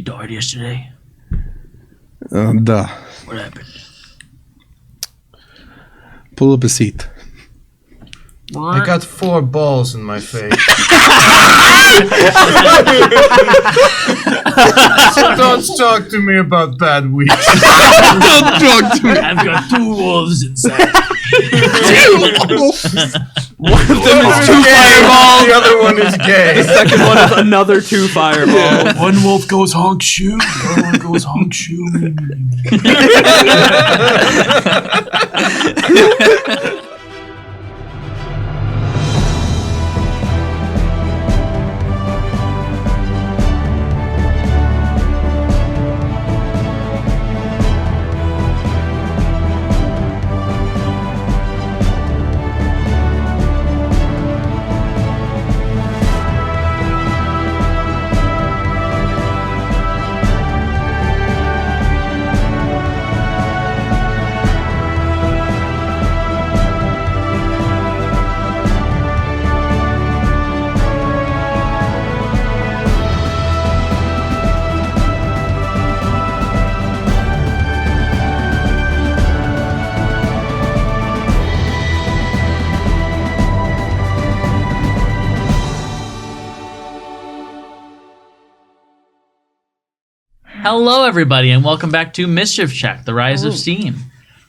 died yesterday? Duh. What happened? Pull up a seat. I got 4 balls in my face. So don't talk to me about bad weeks. Don't talk to me. I've got 2 wolves inside. One of them is 2 fireballs. The other one is gay. The second one is another 2 fireballs. One wolf goes honk shoe. The other one goes honk shoe. Hello, everybody, and welcome back to Mischief Check, The Rise of Steam.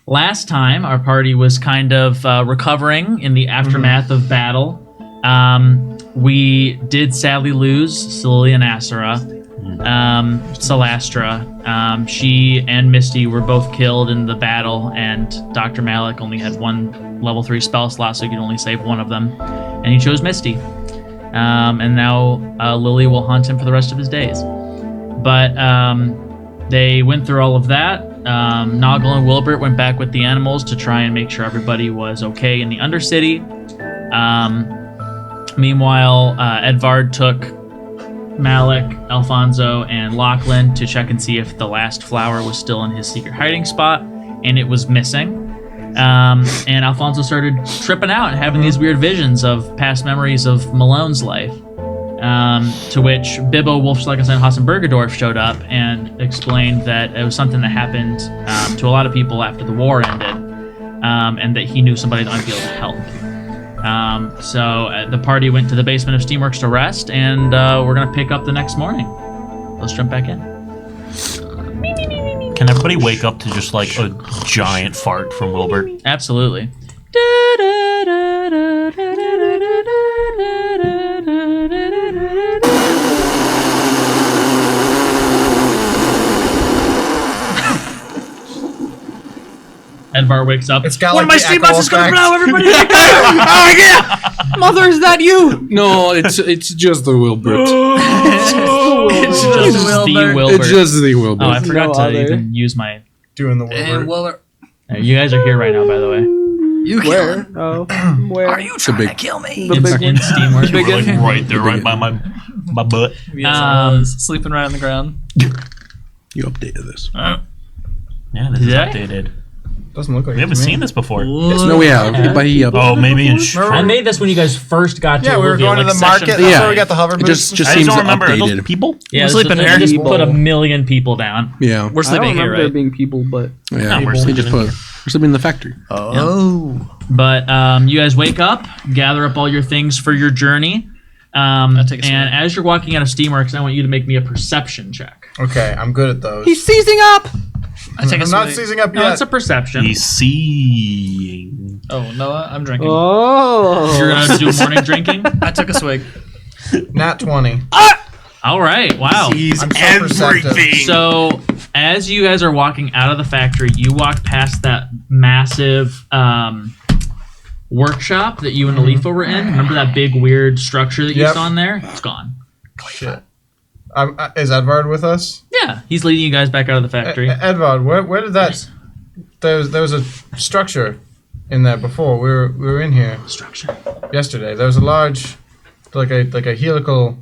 Last time, our party was kind of recovering in the aftermath of battle. We did sadly lose Celia and Celastra. She and Misty were both killed in the battle, and Dr. Malik only had 1 level 3 spell slot, so he could only save 1 of them. And he chose Misty. And now Lily will haunt him for the rest of his days. But they went through all of that. Noggle and Wilbert went back with the animals to try and make sure everybody was okay in the Undercity. Meanwhile, Edvard took Malik, Alphonzo, and Lachlan to check and see if the last flower was still in his secret hiding spot, and it was missing. And Alphonzo started tripping out and having these weird visions of past memories of Malone's life. To which Bibbo Wolfschlagenstein Hassenbergerdorf showed up and explained that it was something that happened to a lot of people after the war ended, and that he knew somebody that might be able to help. So the party went to the basement of Steamworks to rest, and we're going to pick up the next morning. Let's jump back in. Can everybody wake up to just like a giant fart from Wilbert? Absolutely. Edvar wakes up. It's got one like of my stream bots is going to blow everybody. Oh yeah! Mother, is that you? No, it's just the Wilbert. It's just the Wilbert. It's just the Wilbert. Oh, I forgot to even use my... Doing the Wilbert. You guys are here right now, by the way. You kill him. Oh, where? Are you trying to kill me? The big In one. Steamworks. Like right there, right by my butt. Sleeping right on the ground. You updated this. Yeah, this is updated. Doesn't look like We haven't seen this before. Yes, no, we have. But he updated. Oh, maybe in I made this when you guys first got to Yeah, we were going to the market. That's Yeah. where we got the hover It boots. just I seems don't remember. Are those updated. people? Yeah, We're sleeping so here. they just put 1,000,000 people down. Yeah. We're I don't sleeping here, remember there right? being people, but Yeah. No, we're He just sleeping put. We're sleeping in the factory. Oh. But you guys wake up, gather up all your things for your journey. take a swing. And as you're walking out of Steamworks, I want you to make me a perception check. Okay, I'm good at those. he's seizing up. I take a I'm not swig. seizing up No, yet. it's a perception. He's seeing. Oh, Noah, I'm drinking. Oh. You're going to do morning drinking? I took a swig. Nat 20. All right, wow. He's I'm so perceptive. So, as you guys are walking out of the factory, you walk past that massive workshop that you and Alifa were in. Remember that big weird structure that you Yep. saw in there? It's gone. Shit. Is Edvard with us? Yeah, he's leading you guys back out of the factory. Edvard, where did that? There was a structure in there before. We were in here Structure. yesterday. There was a large, like a helical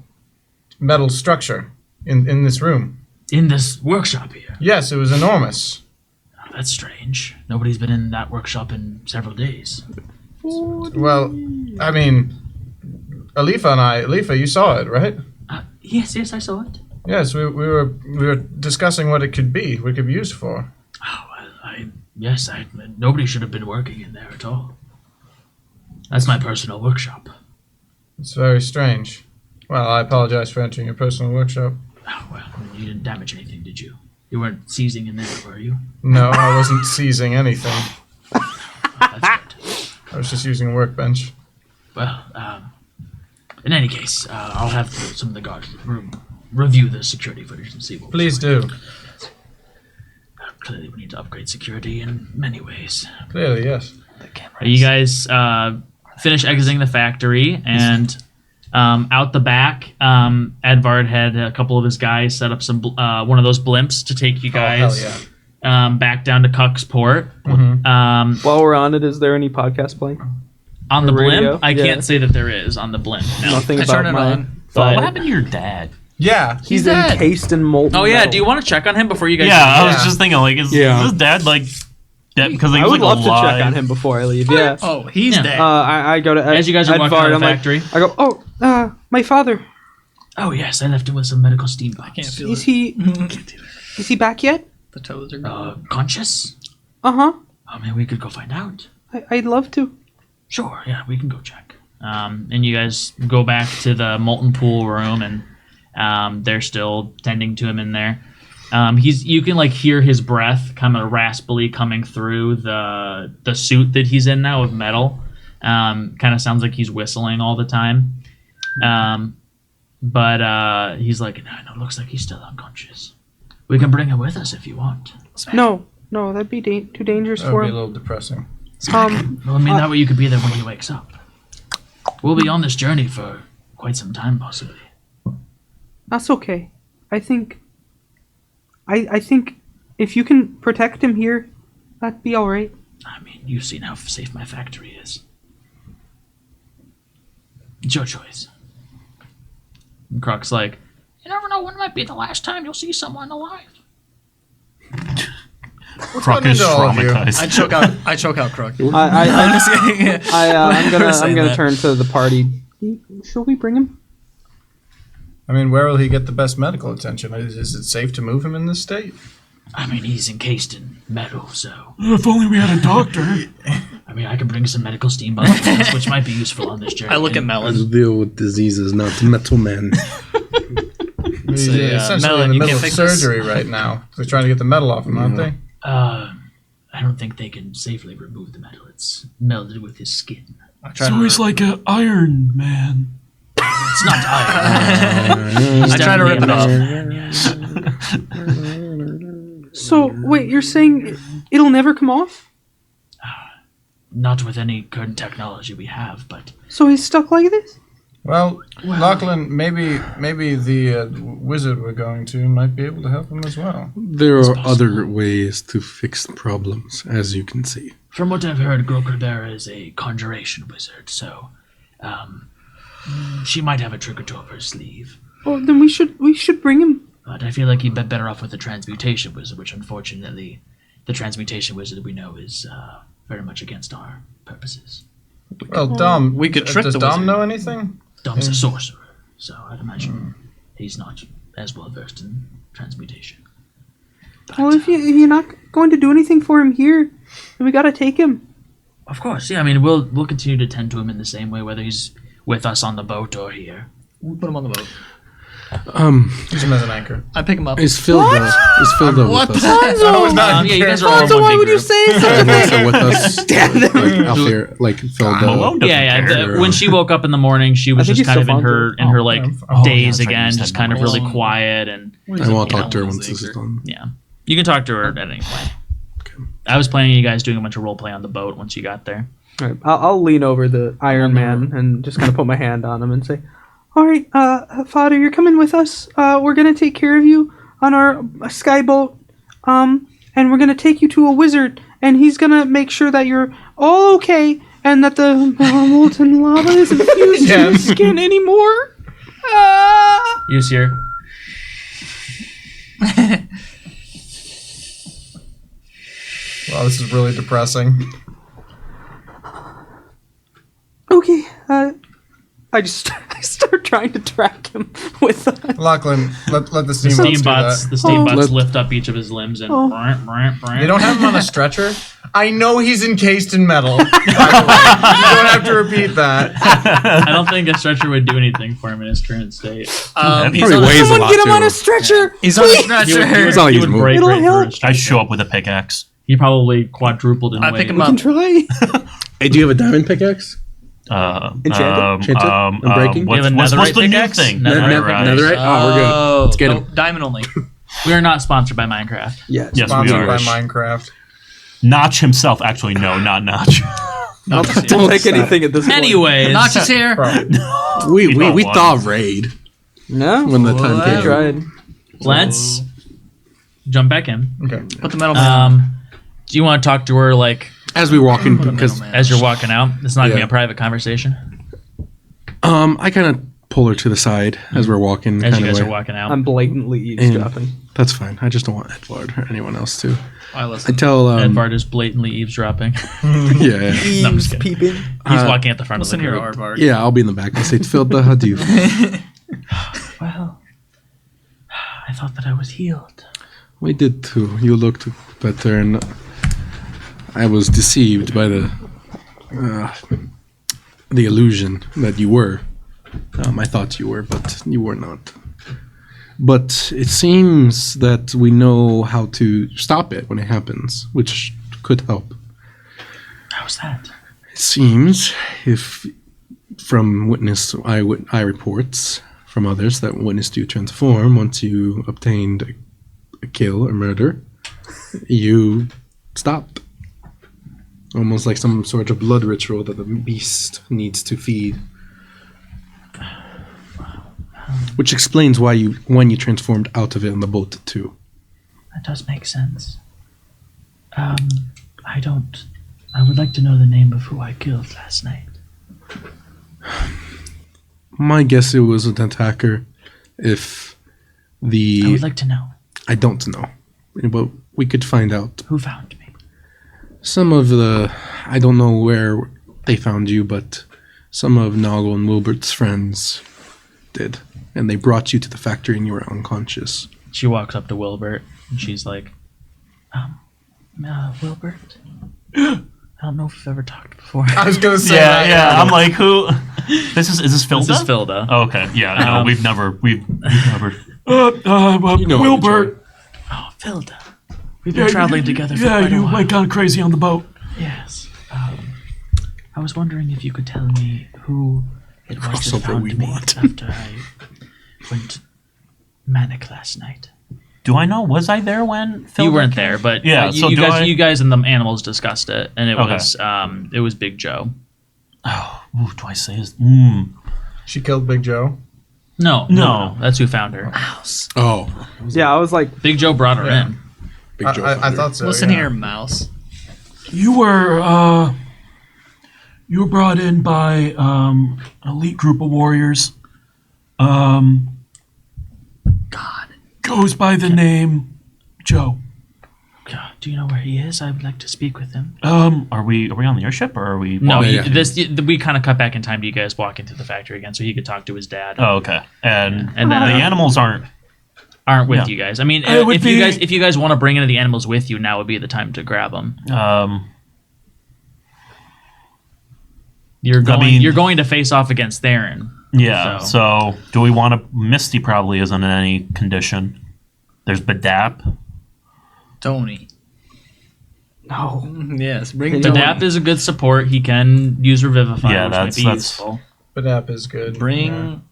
metal structure in this room. In this workshop here. Yes, it was enormous. Oh, that's strange. Nobody's been in that workshop in several days. Well, I mean, Alifa, you saw it, right? Yes, I saw it. Yes, we were discussing what it could be. What it could be used for. Yes, nobody should have been working in there at all. That's my personal workshop. It's very strange. Well, I apologize for entering your personal workshop. Oh, well, you didn't damage anything, did you? You weren't seizing in there, were you? No, I wasn't seizing anything. That's good. I was just using a workbench. Well, in any case, I'll have some of the guards review the security footage and see what. Please do. Clearly, we need to upgrade security in many ways. Clearly, yes. You guys finish exiting the factory, and out the back, Edvard had a couple of his guys set up some one of those blimps to take you guys back down to Cucksport. While we're on it, is there any podcast playing? On the radio? blimp? I can't say that there is on the blimp. No. Nothing I about turn it my... on. But- What happened to your dad? Yeah. He's dead. encased in molten Oh, yeah. metal. Do you want to check on him before you guys Yeah, I was Yeah. just thinking, like, is his dad, like, dead? Because he I was, would like, love alive. to check on him before I leave, yeah. Oh, he's Yeah. dead. I go to As you guys are walking out of the I'm factory. Like, I go, my father, Oh, yes. I left him with some medical steam bombs. I can't feel is it. he back yet? The toes are gone. Conscious? Uh-huh. I mean, we could go find out. I'd love to. Sure, yeah, we can go check. And you guys go back to the molten pool room, and they're still tending to him in there. You can like hear his breath kind of raspily coming through the suit that he's in now of metal. Kind of sounds like he's whistling all the time. But he's like, no, it looks like he's still unconscious. We can bring him with us if you want. No, that'd be too dangerous That for would be a him. little depressing. Well, I mean, that way you could be there when he wakes up. We'll be on this journey for quite some time, possibly. That's okay. I think if you can protect him here, that'd be all right. I mean, you've seen how safe my factory is. It's your choice. And Kruck's like, you never know when might be the last time you'll see someone alive. Kruck is into all of you? traumatized. I choke out Kruck. I'm saying gonna that. turn to the party. Shall we bring him? I mean, where will he get the best medical attention? Is it safe to move him in this state? I mean, he's encased in metal, so... If only we had a doctor. I mean, I can bring some medical steam bombs, which might be useful on this journey. I look at Let's Melon. deal with diseases, not metal men. He's So, yeah, essentially Melon, in the you middle can't of fix this? surgery right now. They're trying to get the metal off him, aren't they? I don't think they can safely remove the metal. It's melded with his skin. I try So to he's like an Iron Man. It's not iron. He's I try to rip it definitely a off. man, yes. So wait, you're saying it'll never come off? Not with any current technology we have, but... So he's stuck like this? Well, Lachlan, maybe the wizard we're going to might be able to help him as well. There are other ways to fix problems, as you can see. From what I've heard, Grokrebera is a conjuration wizard, so she might have a trick or two up her sleeve. Oh, then we should bring him. But I feel like he'd be better off with the transmutation wizard, which unfortunately, the transmutation wizard we know is very much against our purposes. Well, Dom, We could trick does the Dom wizard. know anything? Dom's a sorcerer, so I'd imagine he's not as well versed in transmutation. But, Well, if you're not going to do anything for him here, then we gotta take him. of course, yeah. I mean, we'll continue to tend to him in the same way, whether he's with us on the boat or here. We put him on the boat. Use him as an anchor. I pick him up. Is Filda What with the us? hell? Yeah, you guys are all in So one why big would you group. say such a Also thing? with us, like out there, like Filda. Malone doesn't Yeah. care. When she woke up in the morning, she was I think just it's kind of in Alphonzo. her like Oh, daze yeah, again, that's right, just you kind of said really Malone. quiet and I won't talk to her Malone once this is anchor. done. yeah. You can talk to her at any point. I was planning you guys doing a bunch of role play on the boat once you got there. All right, I'll lean over the Iron Man and just kind of put my hand on him and say, "All right, Father, you're coming with us. We're gonna take care of you on our skyboat, and we're gonna take you to a wizard, and he's gonna make sure that you're all okay and that the molten lava isn't fused to your skin anymore." You see her. Wow, this is really depressing. Okay, I just I start trying to track him with Lachlan, let the The steamboats do steambots, that. the steambots Let- lift up each of his limbs and. They don't have him on a stretcher. I know he's encased in metal. By the way. You don't have to repeat that. I don't think a stretcher would do anything for him in his current state. He's Probably on, weighs a Someone lot get him too. on a stretcher. he's on a He would, stretcher. It's not like he he's would moving. break It'll right through help. his I stretcher. show up with a pickaxe. He probably quadrupled in I weight. pick him We up. can try. Hey, do you have a diamond pickaxe? Enchanted? Enchanted? Unbreaking? You have a What's netherite the new pickaxe? thing? Netherite. Netherite? Oh, we're good. Let's get him. Diamond only. We are not sponsored by Minecraft. Yes. Yes, we Sponsored are. by Minecraft. Notch himself. Actually, no, not Notch. I'll take anything at this point. Anyways, Notch is here. Bro. We don't thought raid No. when the time I came. tried. let's jump back in. Okay. Put the metal man. Do you want to talk to her like As we walk in, because man. as you're walking out? It's not gonna be Yeah. a private conversation. I kind of pull her to the side as we're walking. As you kinda guys way. are walking out, I'm blatantly eavesdropping. That's fine. I just don't want Edward or anyone else to. I I listen. tell Edvard is blatantly eavesdropping. yeah, No, I'm just kidding. Peeping. He's walking at the front Listen of the here, group. Aardvark. yeah. I'll be in the back. I say, Filda, how do you? Well, I thought that I was healed. We did too. You looked better, and I was deceived by the illusion that you were. I thought you were, but you were not. But it seems that we know how to stop it when it happens, which could help. How's that? It seems, if from eye reports from others that witnessed you transform once you obtained a kill or murder, you stopped. Almost like some sort of blood ritual that the beast needs to feed. Which explains why when you transformed out of it on the boat too. That does make sense. I would like to know the name of who I killed last night. My guess it was an attacker. If I would like to know. I don't know, but we could find out. Who found me? Some of I don't know where they found you, but some of Noggle and Wilbert's friends did. And they brought you to the factory and you were unconscious. She walks up to Wilbert and she's like, Wilbert? I don't know if we've ever talked before. I was gonna say Yeah, that. yeah. I'm like, who? Is this Filda? This is Filda. Oh, okay. Yeah. No, we've never. You know Wilbert. Oh, Filda. We've been traveling together for quite a while. kind of crazy on the boat. Yes. I was wondering if you could tell me who it was that Crossover found we me want. after I went manic last night. Do I know? Was I there when Filda You weren't came? there, but Yeah, so do I- you guys and the animals discussed it, and it Okay. was Big Joe. Oh, ooh, do I say his? She killed Big Joe. No, that's who found her. Oh, Yeah, I was like, Big Joe brought her in. Big Joe. I thought so. Listen yeah. here, mouse. You were brought in by an elite group of warriors. God. Goes by the name Joe. God, do you know where he is? I would like to speak with him. Are we on the airship or are we? No, yeah. we kind of cut back in time to you guys walking through the factory again, so he could talk to his dad. Oh, okay. And And then the animals aren't. aren't with Yeah. you guys. I mean, It would if you guys want to bring any of the animals with you, now would be the time to grab them. You're going to face off against Theron. Yeah. So do we want to? Misty probably isn't in any condition. There's Badap. Tony. no. Yes, bring The Tony. Dap is a good support. He can use Revivify, Yeah, which that's- might be that's- useful. Badap is good. Yeah. Bring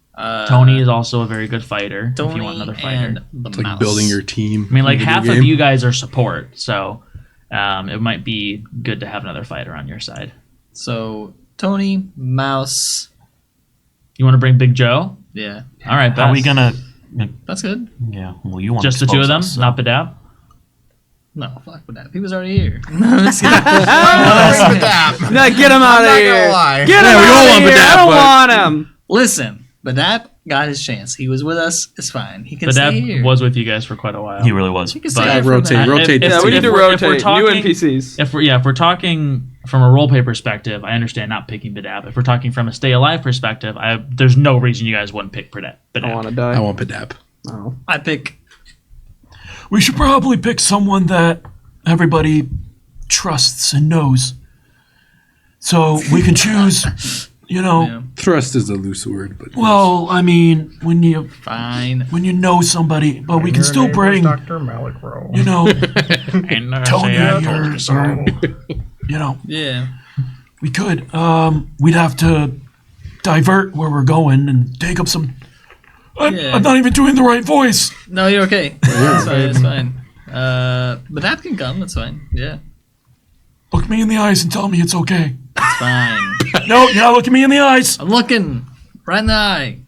Tony is also a very good fighter. Tony if you want another fighter, and the It's like mouse. building your team. I mean, like in a half video of game. you guys are support, so it might be good to have another fighter on your side. So Tony, mouse. You want to bring Big Joe? Yeah, All right, How are we Bess. gonna? that's good. Yeah. Well, you want Just the two of them, not Badap? No, fuck with that. He was already here. No, I'm just kidding. Bring Badap. No, get him out of not gonna here. lie. Get him Yeah, we out all of want here. Badap, I don't but- want him. Listen, Badap got his chance. He was with us. It's fine. He can stay here. Badap was with you guys for quite a while. He really was. He can stay but- here for rotate, a minute. rotate. If- Yeah, we need if to we're- if rotate. we're New talking- NPCs. If we're talking from a roleplay perspective, I understand not picking Badab. If we're talking from a stay alive perspective, there's no reason you guys wouldn't pick Badab. I want to die. I want Badab. Oh. I pick. We should probably pick someone that everybody trusts and knows. So we can choose, Yeah. Trust is a loose word, but well, I mean, when you Fine. know somebody, but we can still bring, Dr. Malik Rowe. Tony or, Yeah. we could. We'd have to divert where we're going and take up some. I'm not even doing the right voice. No, you're okay. It's fine. It's fine. But that can come. That's fine. Yeah. Look me in the eyes and tell me it's okay. It's fine. No, you're not looking me in the eyes. I'm looking right in the eye.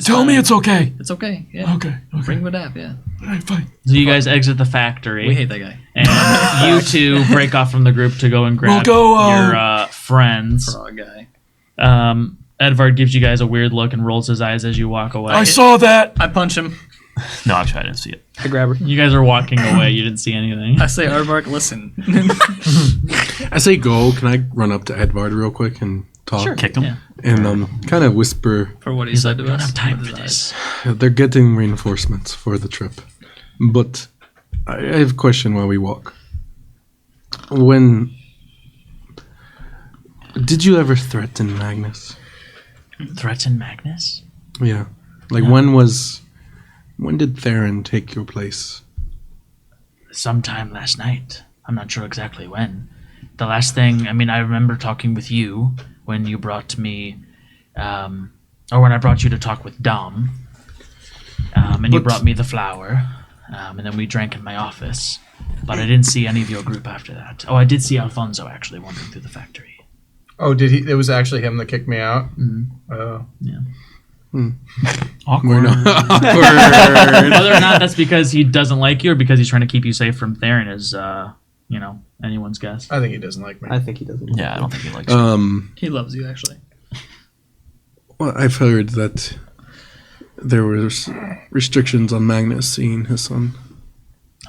Tell me it's okay. It's okay. Yeah. Okay. Bring Badab. Yeah. All right, fine. So you guys exit the factory. We hate that guy. And you two break off from the group to go and grab We'll go, your friends. Frog guy. Edvard gives you guys a weird look and rolls his eyes as you walk away. I saw that. I punch him. No, actually, I didn't see it. I grab her. You guys are walking away. You didn't see anything. I say, Aardvark, listen. I say go. Can I run up to Edvard real quick and talk? Sure. Kick him. Yeah. And kind of whisper. For what he He's said like, we to don't us. have time With for his eyes. this. They're getting reinforcements for the trip. But I have a question while we walk. Did you ever threaten Magnus? Threaten Magnus? Yeah. Like when did Theron take your place? Sometime last night. I'm not sure exactly when. The last thing, I remember talking with you when you brought me, or when I brought you to talk with Dom. And you But- brought me the flower. And then we drank in my office. But I didn't see any of your group after that. Oh, I did see Alphonzo actually wandering through the factory. Oh, did he? It was actually him that kicked me out. Oh, Awkward. We're not. Whether or not that's because he doesn't like you or because he's trying to keep you safe from Theron is, anyone's guess. I think he doesn't like me. I think he doesn't. Yeah, I don't think he likes you. He loves you, actually. Well, I've heard that there were restrictions on Magnus seeing his son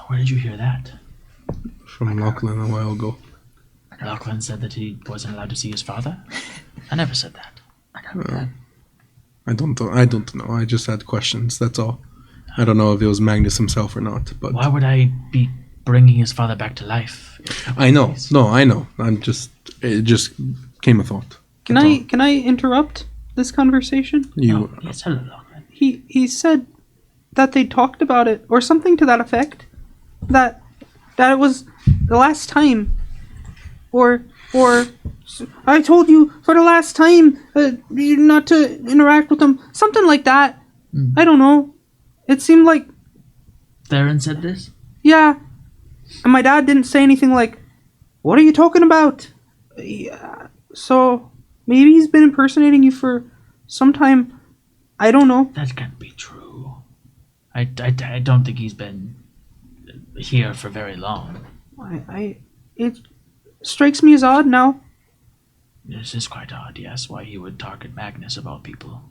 Where did you hear that? from Lachlan a while ago. Lachlan said that he wasn't allowed to see his father? I never said that. I don't know. I just had questions. That's all. I don't know if it was Magnus himself or not. But Why would I be bringing his father back to life? I know. No, I know. It just came a thought. Can I interrupt this conversation? You. Yes, hello, Lachlan. He said that they talked about it or something to that effect. That it was the last time, or I told you for the last time not to interact with them. Something like that. I don't know. It seemed like Theron said this? yeah, and my dad didn't say anything like, "What are you talking about?" Yeah, so maybe he's been impersonating you for some time. I don't know. That can't be true. I don't think he's been here for very long. It strikes me as odd now. This is quite odd, yes, why he would target Magnus of all people.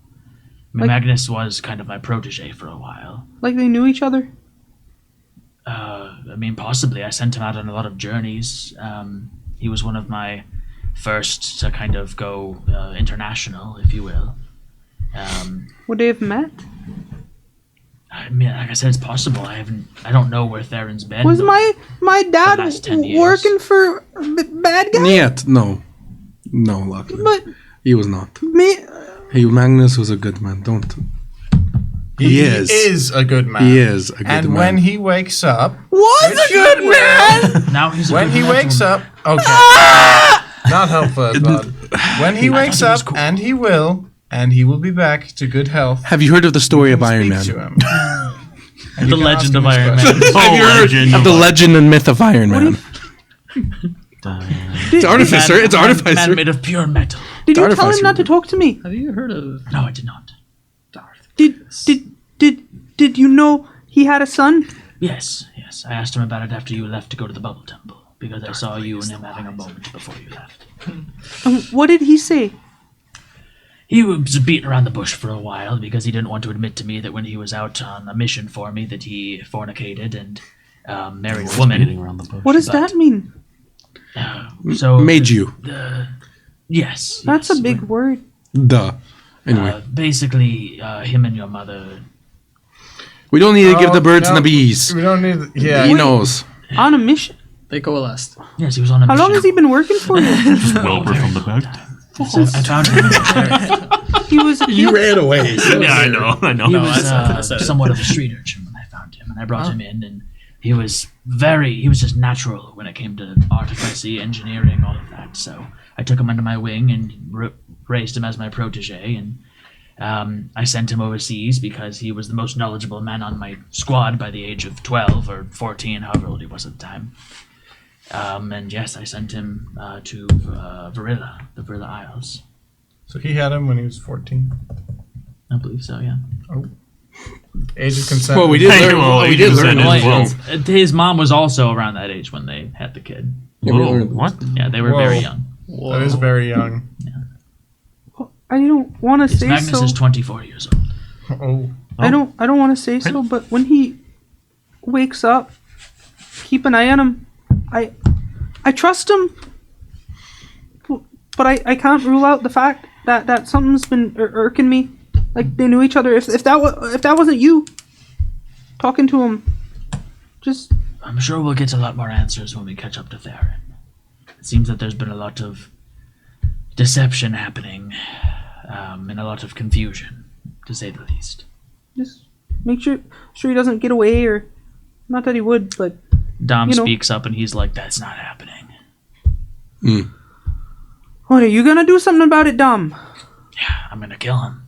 Like- Magnus was kind of my protege for a while. Like they knew each other. Possibly. I sent him out on a lot of journeys. He was one of my first to kind of go international, if you will. Would they have met? Like I said, it's possible. I don't know where Theron's been. Was my dad last 10 years. working for bad guys? Yet, no, Lachlan. But He was not. me, Magnus was a good man. Don't. He is. a good man. He is a good And man. when he wakes up, was a good man. Now he's a when good he wakes gentleman. up, okay, not helpful, bud. When he wakes he was up, cool. and he will be back to good health. Have you heard of the story of Iron Speak Man? to him. And The you can ask legend him of his Iron questions. Man. Have you heard of the legend and myth of Iron Man? It's artificer. It's Man artificer. made of pure metal. Did you tell Artificer. him not to talk to me? Have you heard of No, I did not. Did you know he had a son? Yes. I asked him about it after you left to go to the Bubble Temple because I saw you and him having a moment before you left. What did he say? He was beating around the bush for a while because he didn't want to admit to me that when he was out on a mission for me that he fornicated and married a woman. Beating around the bush. What does But- that mean? So Made you. Yes. That's yes. a big word. Duh. Anyway, Basically, him and your mother. we don't need to give Oh, the birds and no, the bees. We don't need. Yeah. He knows. On a mission. They coalesced. Yes, he was on a How mission. long has he been working for you? Wilbur from the back. I found him. He was. You ran away. Yeah, I know. He was I said it. somewhat of a street urchin when I found him, and I brought him in, and he was just natural when it came to artificy, engineering, all of that. So I took him under my wing and raised him as my protege, and I sent him overseas because he was the most knowledgeable man on my squad by the age of 12 or 14, however old he was at the time. And yes, I sent him to Varilla, the Varilla Isles. So he had him when he was 14. I believe so, yeah. Age of consent. Well, we did Hey, learn. well, we he did just learn. said Well, as well. his mom was also around that age when they had the kid. Yeah, we Whoa, learned- what? Yeah, they were Whoa. very young. That is very young. I don't want to His say Magnus so. is 24 years old. Oh. I don't want to say so, but when he wakes up, keep an eye on him. I trust him, but I can't rule out the fact that something's been irking me. Like they knew each other. If that wasn't you talking to him, just I'm sure we'll get a lot more answers when we catch up to Theron. It seems that there's been a lot of deception happening, and a lot of confusion, to say the least. just make sure he doesn't get away, or not that he would, but Dom You know. speaks up and he's like, "That's not happening." what are you gonna do something about it, Dom? Yeah, I'm gonna kill him.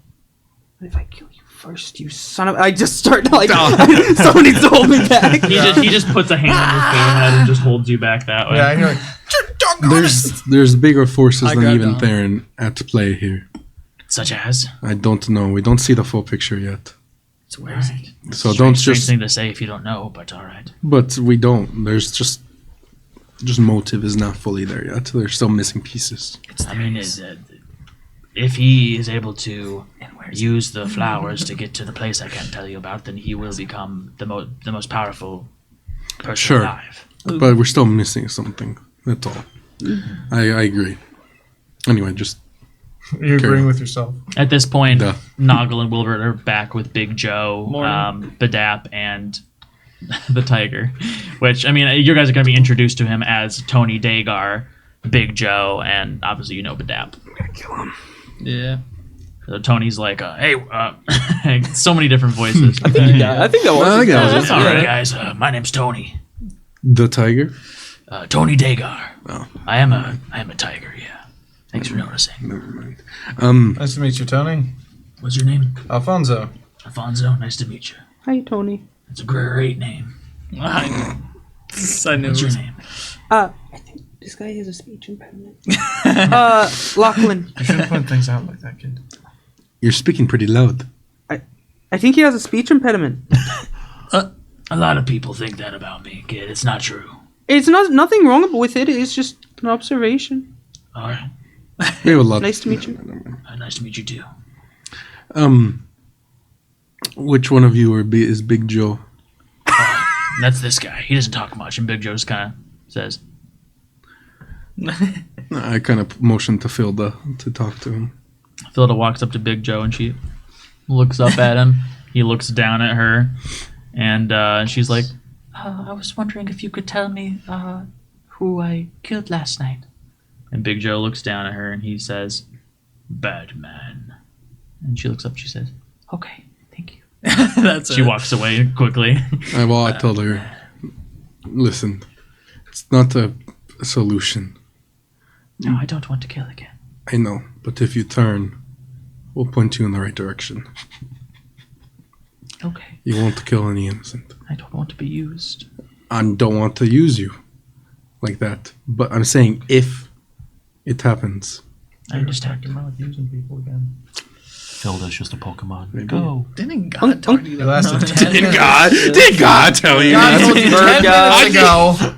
What if I kill you first, you son of? I just start like someone needs to hold me back. He just puts a hand on your forehead and just holds you back that way. Yeah, and you're like, There's bigger forces I than got even Dom. Theron at play here. Such as. I don't know. We don't see the full picture yet. It's weird. So don't Strange just. thing to say if you don't know, but all right. But we don't. There's just motive is not fully there yet. There's still missing pieces. I mean, if he is able to use the flowers to get to the place I can't tell you about, then he will become the most powerful person Sure. alive. But we're still missing something. That's all. I agree. Anyway, just you're Carry agreeing on. with yourself. At this point, Duh. Noggle and Wilbert are back with Big Joe, Morning. Badap, and the Tiger. Which, I mean, you guys are going to be introduced to him as Tony Dagar, Big Joe, and obviously you know Badap. Yeah. So Tony's like, hey, so many different voices. I think that was. I think that was All right, guys. My name's Tony. the tiger. Tony Dagar. Oh. I am a tiger. Yeah. Thanks for noticing. Never mind. Nice to meet you, Tony. What's your name? Alphonzo. Alfonso. Nice to meet you. Hi, Tony. That's a great name. I knew What's it your was- name? I think this guy has a speech impediment. Lachlan. You shouldn't point things out like that, kid. You're speaking pretty loud. I think he has a speech impediment. A lot of people think that about me, kid. It's not true. It's nothing wrong with it. It's just an observation. All right. We have a lot. Nice to meet you. Nice to meet you too. Which one of you is Big Joe? That's this guy. He doesn't talk much, and Big Joe just kind of says, I kind of motioned to Filda to talk to him. Filda walks up to Big Joe and she looks up at him. He looks down at her, and she's like, I was wondering if you could tell me who I killed last night. And Big Joe looks down at her and he says, Batman. And she looks up and she says, okay, thank you. That's She it. walks away quickly. I told her, listen, it's not a solution. No, I don't want to kill again. I know, but if you turn, we'll point you in the right direction. Okay, You won't kill any innocent. I don't want to be used. I don't want to use you like that. But I'm saying if it happens, I understand. with using people again. Filda's just a Pokemon. Maybe. Go. Didn't God talk to you It lasted that 10 minutes. Did God tell you? God that? told you 10 minutes ago.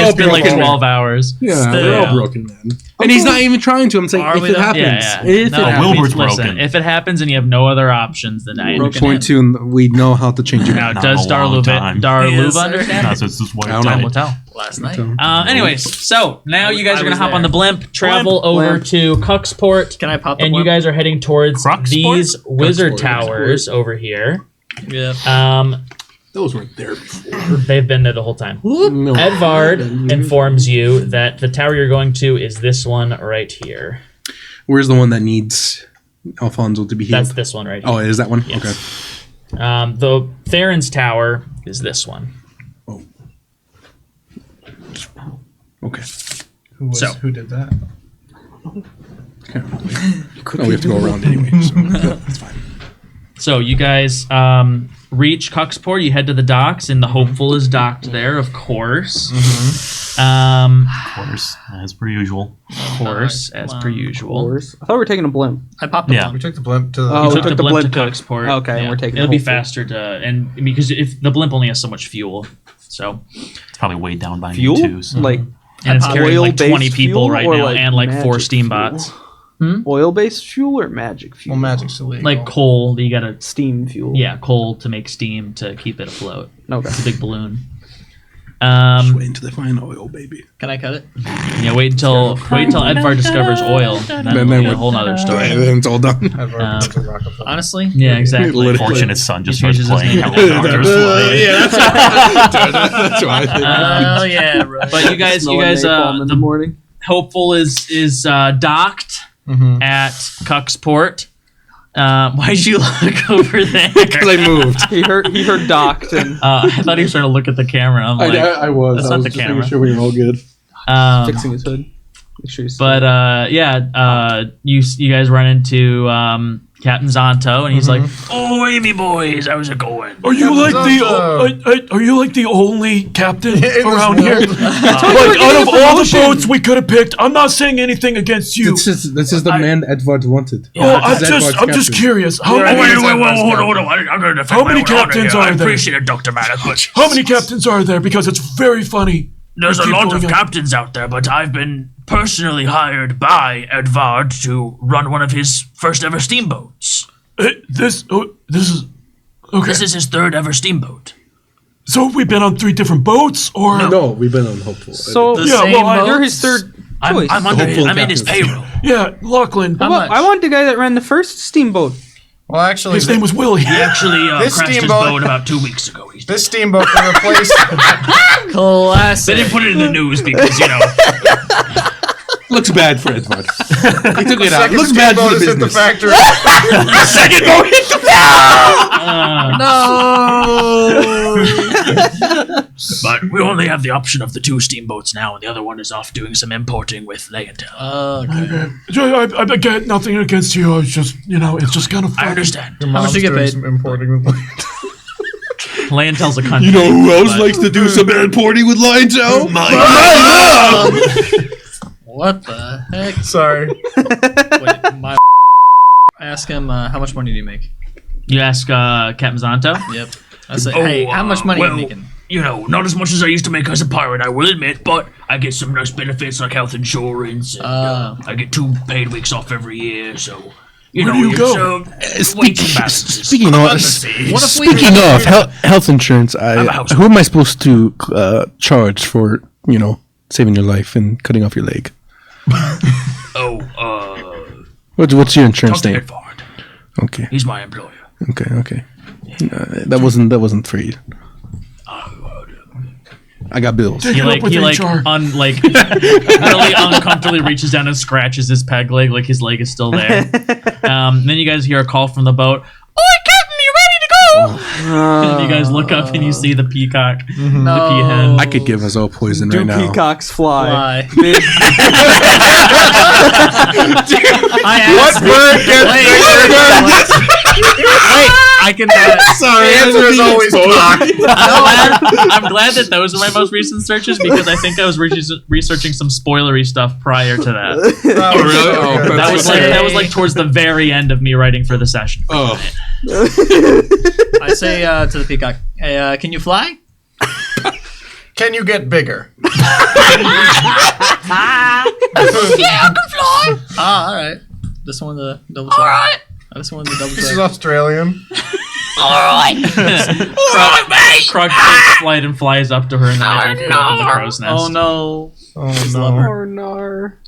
It's been like 12 hours. Yeah, Still. we're all broken, man. And he's not even trying to. I'm saying Are if we it though? happens. Yeah. If No, it happens. Wilbur's listen, broken. if it happens and you have no other options, then I We'll understand. point you and we know how to change it. Now, Not does a long time. Darluva Yes, sir. understand? That's it's just what I it's don't Time know. will tell. last night. Anyways, so now you guys are gonna was hop on there. the blimp, travel over to Cucksport, Can I pop the and you blimp? guys are heading towards Krucksport? these wizard Krucksport. towers over here. Yeah. Those weren't there before. They've been there the whole time. No. Edvard informs you that the tower you're going to is this one right here. Where's the one that needs Alphonzo to be healed? That's this one right here. Oh, is that one? Yes. Okay. The Theron's tower is this one. Okay. Who did that? No, we have to go around anyway, so that's fine. So you guys reach Cucksport. You head to the docks, and the Hopeful is docked there, of course. Of course, as per usual. As per usual. I thought we were taking a blimp. I popped the Yeah. blimp. We took the blimp to the. Oh, You we took took the the blimp to blimp Cucksport. Okay, and we're taking It'll the be Hopeful. faster to, and because if the blimp only has so much fuel, so It's probably weighed down by Fuel? you too. So. Like and it's carrying like oil-based 20 people fuel right or now, like and like 4 magic steam fuel? bots. oil-based fuel or magic fuel? Well, magic's illegal. Like coal, you gotta Steam fuel. coal to make steam to keep it afloat. Okay. It's a big balloon. Just wait until they find oil, baby. Can I cut it? Yeah, wait until Edvard discovers oil. Then Then we'll get a we're- whole nother Right, story. then it's all done. I've already been to Rockefeller. Honestly? Yeah, exactly. Literally. Fortunate son just He starts changes his playing name. helicopters. Yeah, that's what I think. Oh, yeah, right. But you guys, napalm in the morning. Hopeful is docked Mm-hmm. at Cucksport. Why'd you look over there? Because I moved. He heard docked and I thought he was trying to look at the camera. I'm like, I was. That's I not was the just camera. making sure we were all good. fixing his hood. Make sure he's But you guys run into Captain Zonto, and he's like, "Oh, Amy boys, how's it going?" Are you like Alphonzo. are you like the only captain In this around here? world. Like out of all the boats we could have picked, I'm not saying anything against you. This is the man Edvard wanted. Oh, This is Edvard's I'm just captain. curious. How Right. many, hold on. I'm gonna defend How many captains are there? it, Dr. Malik, but how many captains are there? Because it's very funny. there's a Keep lot going of on. captains out there, but I've been personally hired by Edvard to run one of his first ever steamboats. This is okay. This is his third ever steamboat. So have we been on 3 different boats, or No, we've been on Hopeful. so. The Yeah, same well, I- You're boats? his third I'm choice. under his, Hopeful I'm in his captains. payroll. yeah, Lachlan. How much? I want the guy that ran the first steamboat. Well, actually, His name was Willie. He actually This crashed his steamboat- boat about 2 weeks ago. this steamboat can replace. They Classic. didn't put it in the news because, Looks bad for Edvard. He took it out. Second Looks bad for steamboat the is at the business. factory. Second boat hit the but we only have the option of the 2 steamboats now, and the other one is off doing some importing with Legentel. Okay. I got nothing against you. I was just, it's just kind of funny. I understand. Your much mom's do you get doing paid? some importing with Legentel's a country. You know who else likes to do some importing with Lion Joe? My mom! What the heck? Sorry. Wait, my ask him how much money do you make? You ask Captain Zonto? Yep. I say, hey, how much money are you making? Not as much as I used to make as a pirate, I will admit, but I get some nice benefits like health insurance, and I get 2 paid weeks off every year, so... Where do you go? Speaking of, What if we speaking of health insurance, house. who am I supposed to charge for, saving your life and cutting off your leg? What's your insurance name? Edvard. Okay, He's my employer. okay. That wasn't free. I got bills. Take it up with HR. Really uncomfortably reaches down and scratches his peg leg like his leg is still there. Then you guys hear a call from the boat. Oi, Captain, you ready to go? And you guys look up and you see the peacock, the peahen. I could give us all poison Do right now. peacocks fly? Why? What bird gets bigger? Wait, I can. Sorry, the answer is always cock. I'm glad that those are my most recent searches because I think I was researching some spoilery stuff prior to that. Oh, really? Oh, That was like towards the very end of me writing for the session. Oh, I say to the peacock, hey, can you fly? Can you get bigger? Ah, all right. This one the double. All right. This one the double. This is Australian. Kruck takes flight and flies up to her in the middle of the crow's nest. Oh no. Oh no. Or nar.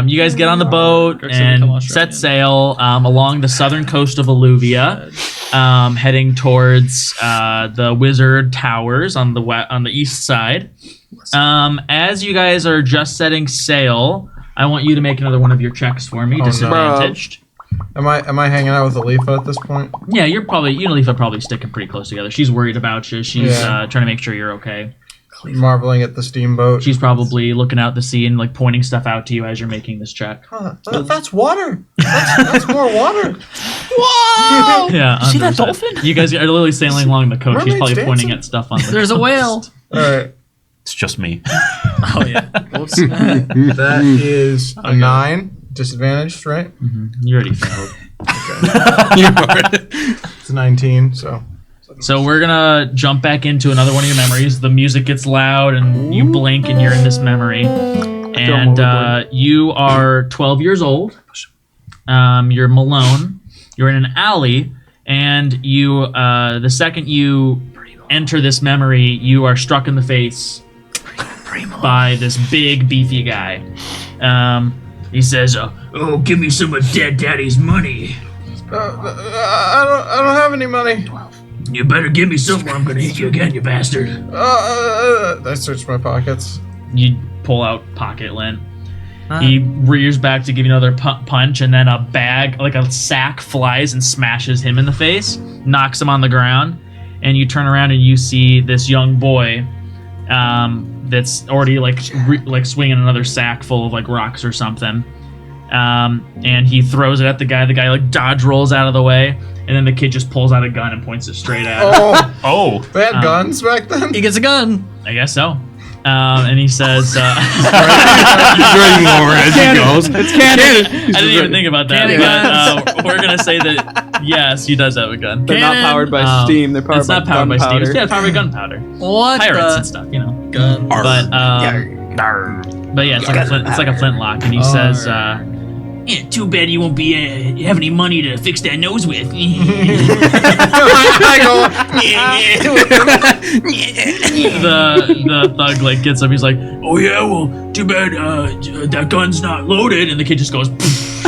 You guys get on the boat and set sail along the southern coast of Alluvia, heading towards the Wizard Towers on the east side. As you guys are just setting sail, I want you to make another one of your checks for me, disadvantaged. Am I hanging out with Alifa at this point? Yeah, you and Alifa probably sticking pretty close together. She's worried about you. She's trying to make sure you're okay. Marveling at the steamboat. She's probably looking out the sea and like pointing stuff out to you as you're making this check. That's water. That's more water. Whoa! Yeah, See that dolphin? You guys are literally sailing along the coast. She's probably Mermaids pointing dancing? at stuff on the There's a whale. All right. It's just me. Oh yeah. That is a 9. Disadvantaged, right? You already failed. It's a 19, so. So we're gonna jump back into another one of your memories. The music gets loud, and you blink, and you're in this memory. And you are 12 years old. You're Malone. You're in an alley, and you. The second you enter this memory, you are struck in the face by this big, beefy guy. He says, "Oh, give me some of Dead Daddy's money." I don't have any money. You better give me some or I'm gonna hit you again, you bastard. I search my pockets. You pull out pocket lint. He rears back to give you another punch, and then a bag, like a sack, flies and smashes him in the face, knocks him on the ground, and you turn around and you see this young boy that's already like swinging another sack full of like rocks or something. And he throws it at the guy. The guy like dodge rolls out of the way, and then the kid just pulls out a gun and points it straight at him. Oh. They had guns back then? He gets a gun. I guess so. And he says, He's writing more as he goes. It's canon. I didn't even think about that, Cannon but we're going to say that, yes, he does have a gun. They're not powered by steam. They're powered It's by not powered by steam. gunpowder. Yeah, it's powered by gunpowder. What Pirates the? and stuff, you know. Gun. But yeah, it's like a flintlock, and he says, "Yeah, too bad you won't be have any money to fix that nose with." the thug like gets up. He's like, "Oh yeah, well, too bad that gun's not loaded." And the kid just goes,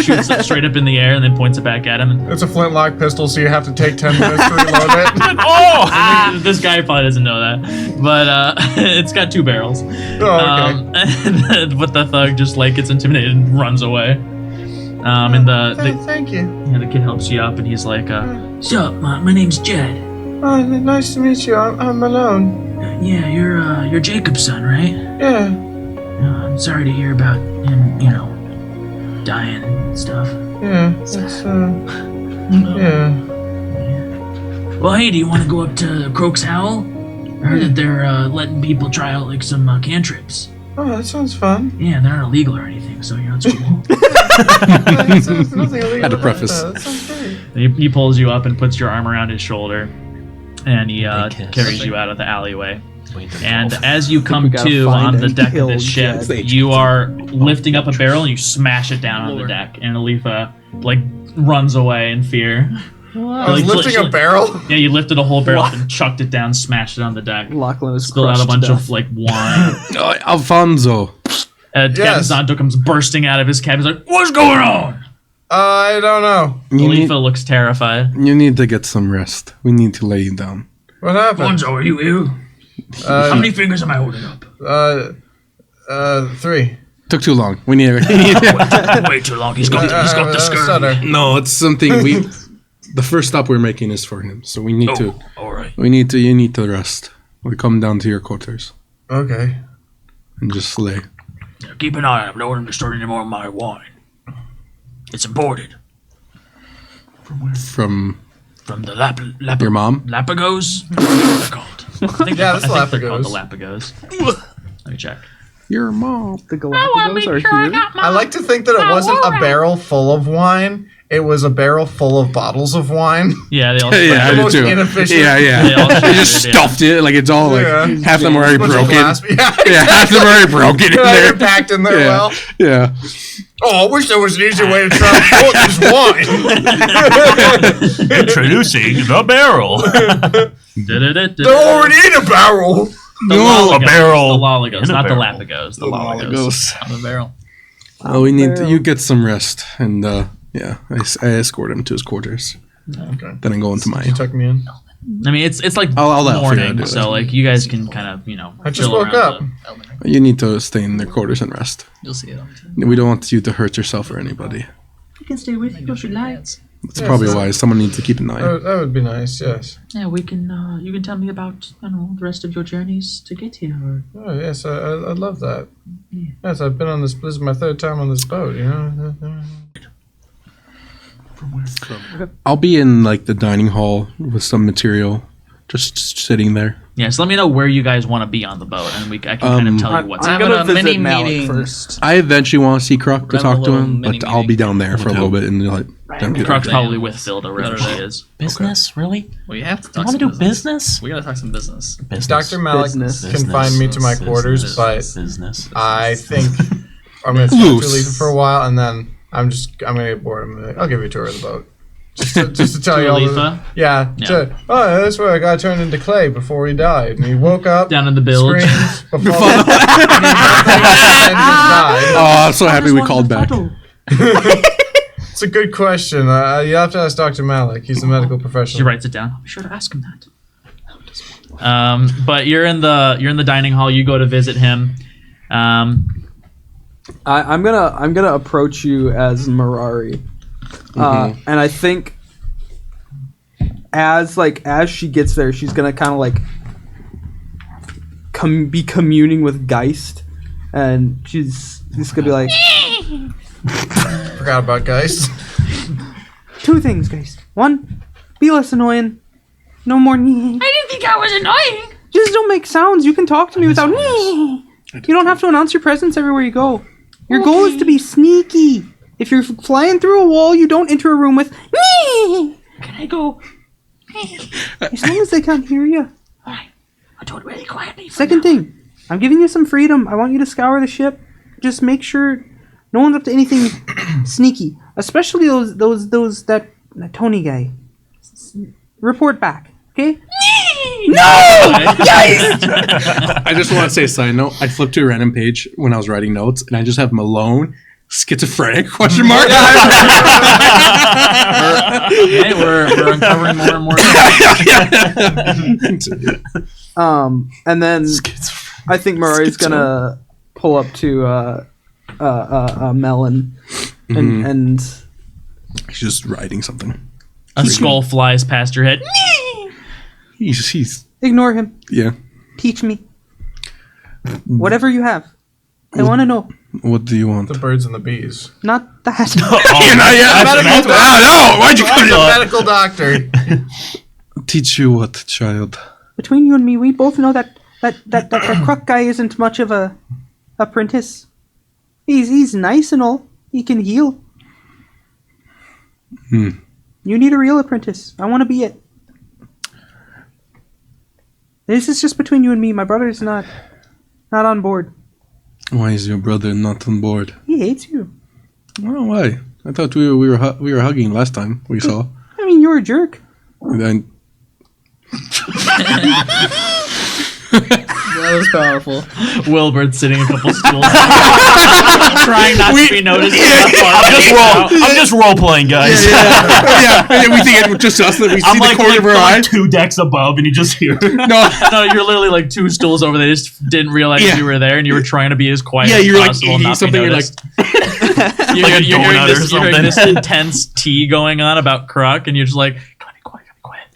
shoots it straight up in the air, and then points it back at him. It's a flintlock pistol, so you have to take 10 minutes to reload it. Oh! This guy probably doesn't know that, but it's got 2 barrels. Oh, okay. But the thug just like gets intimidated and runs away. And Thank you. the kid helps you up, and he's like, "Sup, my name's Jed. Oh, nice to meet you. I'm Malone. Yeah, you're Jacob's son, right? Yeah. I'm sorry to hear about him, dying and stuff. Yeah. It's, yeah. Well, hey, do you want to go up to Croak's Howl? I heard that they're letting people try out like some cantrips. Oh, that sounds fun. Yeah, they're not illegal or anything, so it's cool." There's nothing illegal Had to about preface. that. That sounds great. He pulls you up and puts your arm around his shoulder, and he carries you out of the alleyway. And as you come gotta to find on the and deck of kill this ship, Jed. you are lifting up a barrel and you smash it down on the deck, and Alifa like runs away in fear. I was lifting a barrel? Yeah, you lifted a whole barrel up and chucked it down, smashed it on the deck. Lachlan is Spilled out a crushed bunch to of death. like wine. Alphonzo. Captain Zonto comes bursting out of his cab. He's like, "What's going on?" I don't know. Alifa looks terrified. You need to get some rest. We need to lay you down. What happened? Alphonzo, are you ill? How many fingers am I holding up? 3. Took too long. We need. Way too long. He's got the scurvy. Stutter. No, it's something we. The first stop we're making is for him, so we need to. All right. We need to. You need to rest. We come down to your quarters Okay. and just lay. Now, keep an eye on him. Don't want him to start any more of my wine. It's imported. From where? From the your mom. Lapagos? What are they called? I think Yeah, they're that's called the Lapagos. Lapagos. Let me check. Your mom. The Galapagos are here. I like to think that it wasn't a barrel full of wine. It was a barrel full of bottles of wine. Yeah, they all. Yeah, I The do most too. inefficient. Yeah. They all They just should, stuffed it like it's all like Yeah. half of them are already Bunch of broken. glass- Yeah, Yeah, half of them are already broken in they're there. packed in there well. Yeah. Oh, I wish there was an easier way to transport this wine. Introducing the barrel. Da-da-da-da. They're already in a barrel. The No, Lolligos, a barrel The Lolligos, in a not the barrel. Lapagos. The Lolligos. On the barrel. Oh, we need you get some rest, and yeah, I escort him to his quarters. Okay. Then I go into my. You tuck me in. I mean, it's like I'll let Alfredo morning, do it. so like you guys can kind of I just chill woke around up. You need to stay in their quarters and rest. You'll see it on the We don't want you to hurt yourself or anybody. You can stay with you if you like. That's probably why someone needs to keep an eye. That would be nice. Yes. Yeah, we can. You can tell me about the rest of your journeys to get here. Or... Oh yes, I'd love that. Yes, I've been on this. This is my third time on this boat. You know. I'll be in like the dining hall with some material, just sitting there. Yeah, so let me know where you guys want to be on the boat, and I can kind of tell you what's I'm having gonna a visit mini Malik meeting. first. I eventually want to see Kruck to Run a talk to little him, mini but I'll be meeting. down there for a little bit and let them get Kruck's it. probably with Filda wherever she is. Business, really? Well, you have to You talk want some to do business? We gotta talk some business. Business. Dr. Malik Business. can find me to my quarters, but Business. I think I'm gonna talk to Loose. Letha for a while, and then I'm gonna get bored. I'm like, I'll give you a tour of the boat, just to tell you all. Letha? Yeah. That's where I got turned into clay before he died, and he woke up Down in the bilge. screamed before and died. Oh, I'm so happy we called back. It's a good question. You have to ask Dr. Malik. He's a medical She professional. writes it down. I'll be sure to ask him that. But you're in the dining hall. You go to visit him. I'm gonna approach you as Marari, and I think as she gets there, she's gonna kind of like be communing with Geist, and she's just gonna be like, Forgot about guys. two things, Geist. One, be less annoying. No more. I didn't think I was annoying. Just don't make sounds. You can talk to me without. You don't have to announce your presence everywhere you go. Your goal is to be sneaky. If you're flying through a wall, you don't enter a room with. Can I go? As long as they can't hear you. Alright. I'll do it really quietly. Second thing, I'm giving you some freedom. I want you to scour the ship. Just make sure no one's up to anything sneaky. Especially that Tony guy. Report back, okay? I just want to say a side note. I flipped to a random page when I was writing notes, and I just have Malone, schizophrenic, question mark. Okay, we're uncovering more and more. And then I think Murray's gonna pull up to Melon and He's just writing something. A skull flies past your head. He's ignore him. yeah. Teach me. Whatever you have. I want to know. What do you want? The birds and the bees. Not that. No, why'd you come I'm a to medical doctor. teach you what, child? Between you and me, we both know that Kruck guy isn't much of a apprentice. He's nice and all. He can heal. You need a real apprentice. I want to be it. This is just between you and me. My brother's not on board. Why is your brother not on board? He hates you. Oh, why? I thought we were hugging last time we saw. I mean, you're a jerk. And then That was powerful. Wilbert sitting a couple stools, trying not to be noticed. I'm just role playing, guys. yeah, and then we think it's just us. That we see I'm the like, corner of our eye. 2 decks above, and you just hear. No, No, you're literally like 2 stools over. They just didn't realize you were there, and you were trying to be as quiet yeah, as you're like possible. eating not be something. You're like, noticed. You're like a hearing donut or this, you're hearing something. this intense tea going on about Kruck, and you're just like, gotta be quiet,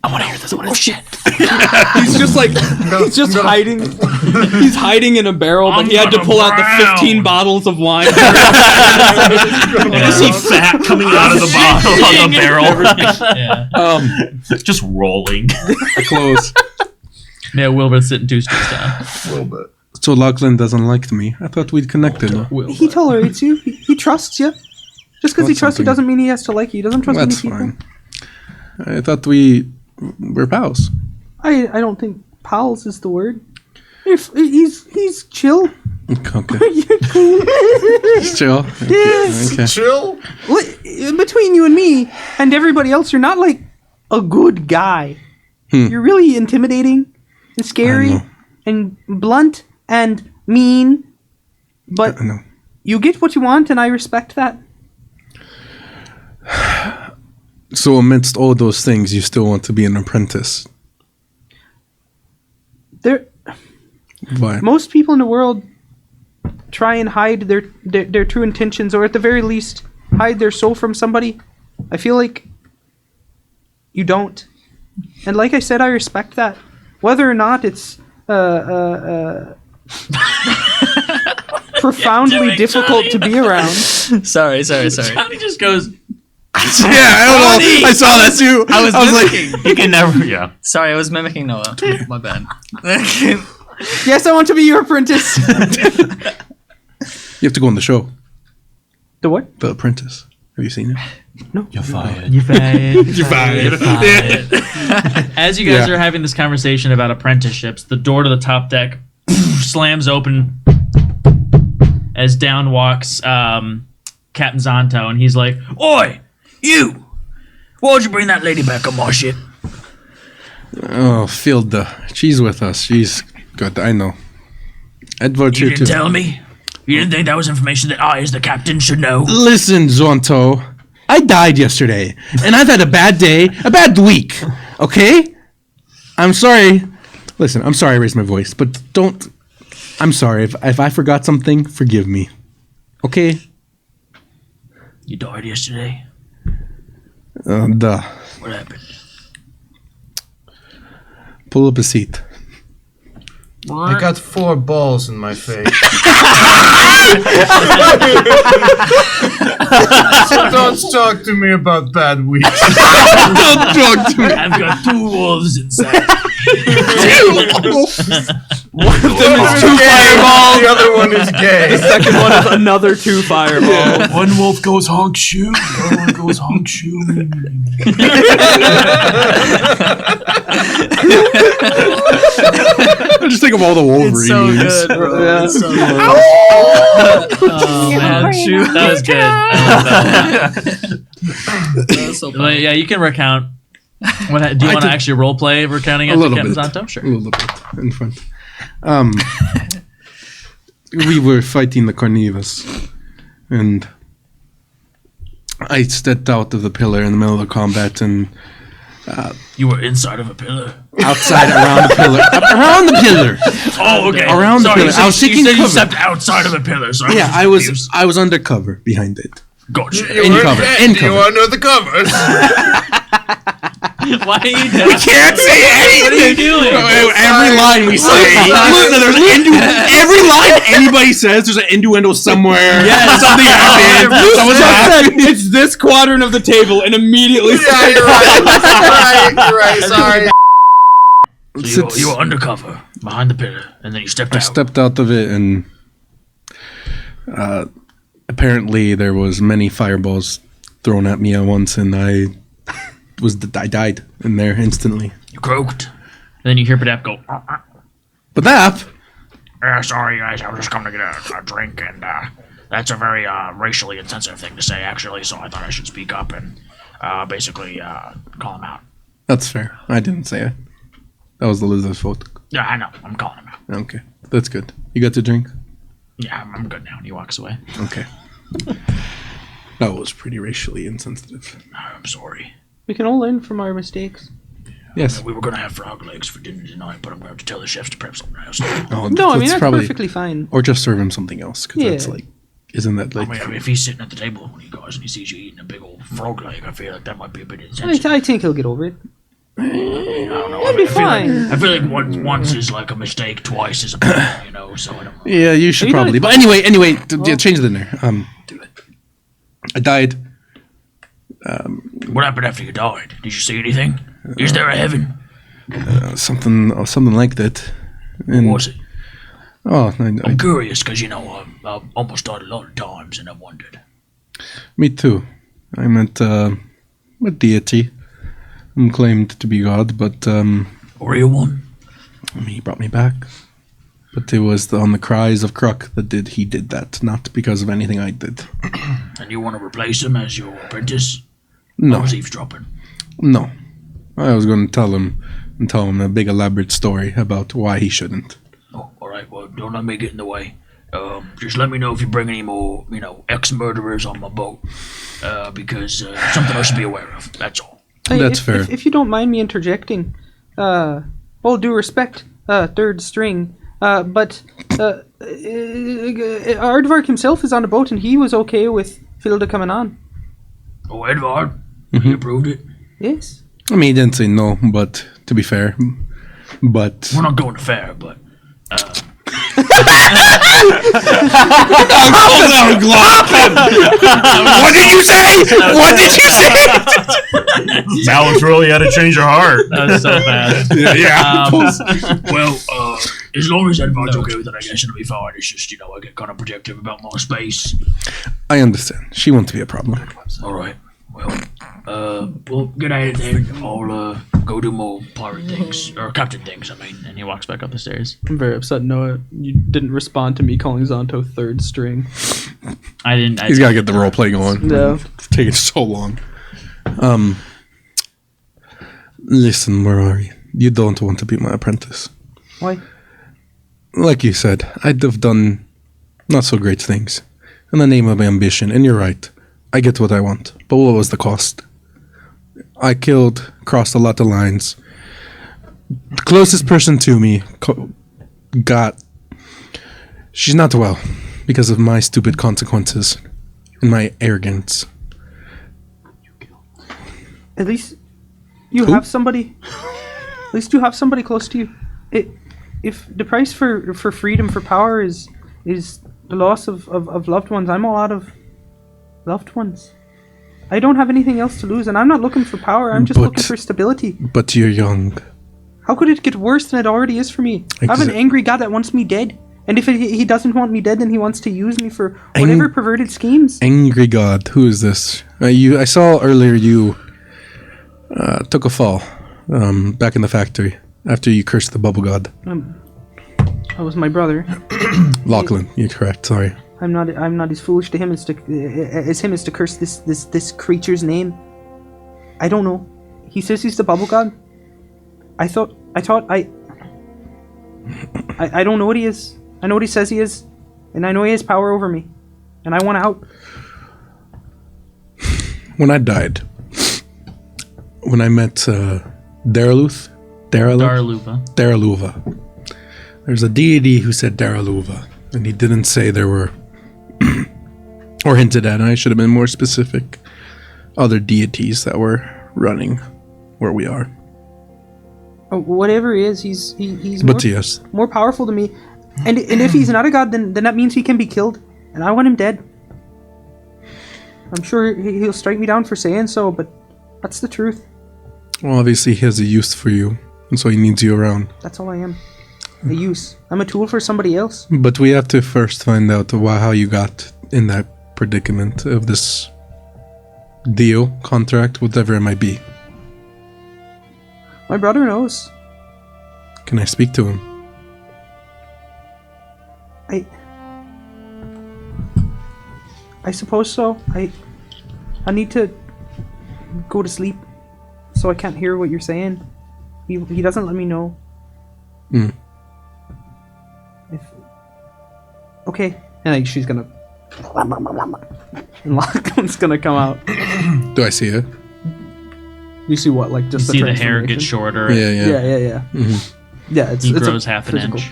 I want to hear this. I want to shit. He's just like he's just hiding. He's hiding in a barrel, but he had to pull out the 15 bottles of wine. You see fat coming out of the bottle on the barrel. Yeah. Just rolling. close. Yeah, Wilbert's sitting 2 stools down. A little bit. So Lachlan doesn't like me. I thought we'd connected. He tolerates you. He trusts you. Just because he What's trusts you something? doesn't mean he has to like you. He doesn't trust That's many people. fine. I thought we were pals. I don't think pals is the word. He's chill. Okay. You're cool. Chill. Yes. Okay. Chill. Between you and me and everybody else, you're not like a good guy. You're really intimidating and scary I know. and blunt and mean. But I know. you get what you want, and I respect that. So amidst all those things, you still want to be an apprentice. Why? Most people in the world try and hide their true intentions, or at the very least, hide their soul from somebody. I feel like you don't. And like I said, I respect that. Whether or not it's profoundly difficult to be around. Sorry. Johnny just goes. Yeah, I don't know. I saw that too. I was mimicking. like, You can never. Yeah. Sorry, I was mimicking Noah. My bad. Yes, I want to be your apprentice. you have to go on the show. The what? The Apprentice. Have you seen it? No. You're fired. You're fired. You're fired. As you guys Yeah. are having this conversation about apprenticeships, the door to the top deck slams open as down walks Captain Zonto, and he's like, "Oi, you! Why'd you bring that lady back on my ship?" Oh, Filda. She's with us. She's good. I know. Edward You here didn't too. tell me? You didn't think that was information that I, as the captain, should know? Listen, Zonto. I died yesterday, and I've had a bad day, a bad week. Okay? I'm sorry. Listen, I'm sorry I raised my voice, but don't. I'm sorry. If I forgot something, forgive me. Okay? You died yesterday? Duh. What happened? Pull up a seat. I got 4 balls in my face. So don't talk to me about bad weeks. Don't talk to me. I've got 2 wolves inside. One of them is 2 The fireballs. other one is gay. Second one is another 2 fireballs. One wolf goes honk shoe. The other one goes honk shoe. I just think of all the Wolverine It's so memes. good, bro. Yeah. It's so good. Oh, man. Shoot, that was good. I love that. That was so But funny. yeah, you can recount. Do you want to actually role play recounting A as little Captain bit. Zonto? Sure. A little bit in front. We were fighting the Carnivus, and I stepped out of the pillar in the middle of the combat and You were inside of a pillar. outside around the pillar. Around the pillar. Oh, okay. Around the Sorry, pillar. I was you taking said you cover. stepped outside of a pillar. So Yeah, I was undercover behind it. Gotcha. In cover. In You cover. under the covers. Why are you doing? Can't say anything. What are you doing? Every line we say, listen, there's every line anybody says, there's an innuendo somewhere. Yeah, something happened. Someone's laughing. It's this quadrant of the table, and immediately. Yeah, you're right. You're right. Sorry. So you were undercover behind the pillar, and then you stepped I out. stepped out of it, and apparently there was many fireballs thrown at me at once, and I died in there instantly. You croaked. And then you hear Badap go, But that, sorry guys, I was just coming to get a drink, and that's a very racially insensitive thing to say, actually, so I thought I should speak up and basically call him out. that's fair. I didn't say it. That was the lizard's fault. Yeah, I know. I'm calling him out. Okay, that's good. You got to drink? Yeah, I'm good now. And he walks away. Okay. That was pretty racially insensitive. I'm sorry. We can all learn from our mistakes. Yes. We were going to have frog legs for dinner tonight, but I'm going to have to tell the chefs to prep something else. Oh, No, I mean that's perfectly fine. Or just serve him something else, because that's Yeah. like, isn't that like? I mean, if he's sitting at the table when you guys and he sees you eating a big old frog leg, I feel like that might be a bit insensitive. I think he'll get over it. I don't know. It'll be I feel like- fine. I feel like once is like a mistake, twice is a problem, you know, so I don't know. Yeah, you should you done probably. it? But anyway, yeah, change the dinner. I died. What happened after you died? Did you see anything? Is there a heaven? Something like that. And What was it? Oh, I'm curious because, I've almost died a lot of times and I've wondered. me too. I meant a deity. I'm claimed to be God, but A real one? he brought me back. But it was on the cries of Kruck that he did that, not because of anything I did. And you want to replace him as your apprentice? No, I was eavesdropping. no. I was going to tell him a big elaborate story about why he shouldn't. Oh, all right. Well, don't let me get in the way. Just let me know if you bring any more, ex-murderers on my boat. Because something I should be aware of. That's all. That's fair. If you don't mind me interjecting, all due respect, third string, but Aardvark himself is on the boat and he was okay with Filda coming on. Oh, Edvard? He approved it? Yes. I mean, he didn't say no, but to be fair, but We're not going to fair, but... What did you say? What did you say? Malik's really had to change her heart. That was so fast. Yeah. Well, as long as Edvard's okay with it, I guess it'll be fine. It's just, I get kind of protective about my space. I understand. She won't be a problem. All right. Well, good at it then. I'll go do more pirate things. Or captain things, I mean. And he walks back up the stairs. I'm very upset, Noah. You didn't respond to me calling Zonto third string. I didn't. He's got to get the role play going. No. It's taking so long. Listen, Marari. You don't want to be my apprentice. Why? Like you said, I'd have done not so great things in the name of ambition, and you're right. I get what I want, but what was the cost? I crossed a lot of lines. The closest person to me she's not well because of my stupid consequences and my arrogance. At least you have somebody. At least you have somebody close to you. If the price for freedom, for power is the loss of loved ones, I'm all out of loved ones. I don't have anything else to lose, and I'm not looking for power. I'm just looking for stability. But you're young. How could it get worse than it already is for me? I have an angry god that wants me dead. And if he doesn't want me dead, then he wants to use me for whatever perverted schemes. Angry god. Who is this? I saw earlier you took a fall back in the factory after you cursed the bubble god. That was my brother. Lachlan, you're correct. Sorry. I'm not as foolish to him as to curse this creature's name. I don't know. He says he's the bubble god. I thought I don't know what he is. I know what he says he is, and I know he has power over me, and I want out. When I died, when I met Daraluva, there's a deity who said Daraluva, and he didn't say there were, or hinted at, and I should have been more specific, other deities that were running where we are. Whatever he is, he's yes. more powerful than me. And if he's not a god, then that means he can be killed. And I want him dead. I'm sure he'll strike me down for saying so, but that's the truth. Well, obviously he has a use for you, and so he needs you around. That's all I am. A use. I'm a tool for somebody else. But we have to first find out how you got in that predicament of this deal, contract, whatever it might be. My brother knows. Can I speak to him? I suppose so. I need to go to sleep, so I can't hear what you're saying. He doesn't let me know. Okay. And she's gonna... And Lachlan's gonna come out. Do I see it? You see what? Like just you see the hair get shorter. Yeah. Mm-hmm. Yeah, he grows half an inch.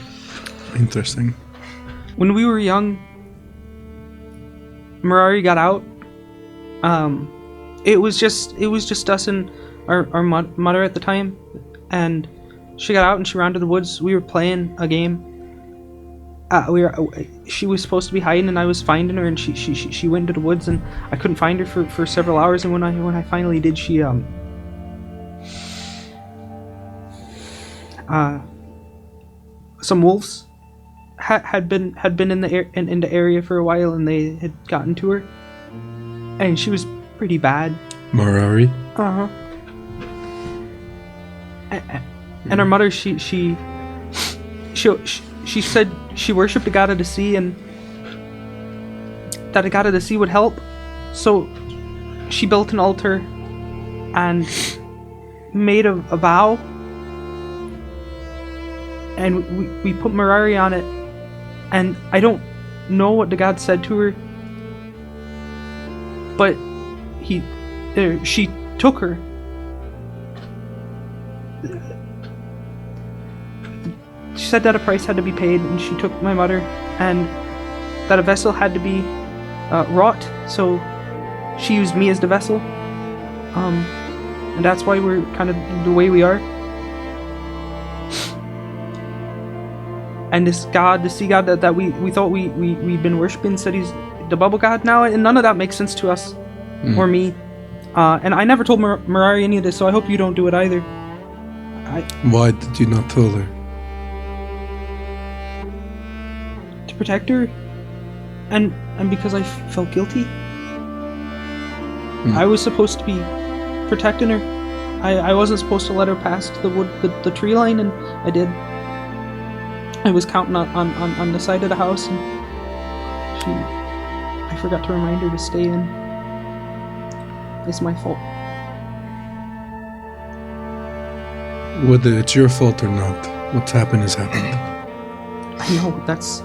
Interesting. When we were young, Marari got out. It was just us and our mother at the time, and she got out and she ran to the woods. We were playing a game. She was supposed to be hiding, and I was finding her, and she went into the woods, and I couldn't find her for several hours. And when I finally did, she some wolves had been in the area for a while, and they had gotten to her, and she was pretty bad. Marari? Uh-huh. And her mother, she said she worshipped the god of the sea, and that the god of the sea would help. So she built an altar and made a vow, and we put Marari on it, and I don't know what the god said to her, but she took her. She said that a price had to be paid, and she took my mother, and that a vessel had to be wrought, so she used me as the vessel, and that's why we're kind of the way we are. And this god, the sea god that we thought we'd been worshipping, said he's the bubble god now, and none of that makes sense to us, or me. And I never told Marari any of this, so I hope you don't do it either. Why did you not tell her? To protect her, and because I felt guilty. I was supposed to be protecting her. I wasn't supposed to let her past the tree line, and I did. I was counting on the side of the house, and I forgot to remind her to stay in. It's my fault. Whether it's your fault or not, what's happened has happened. I know, that's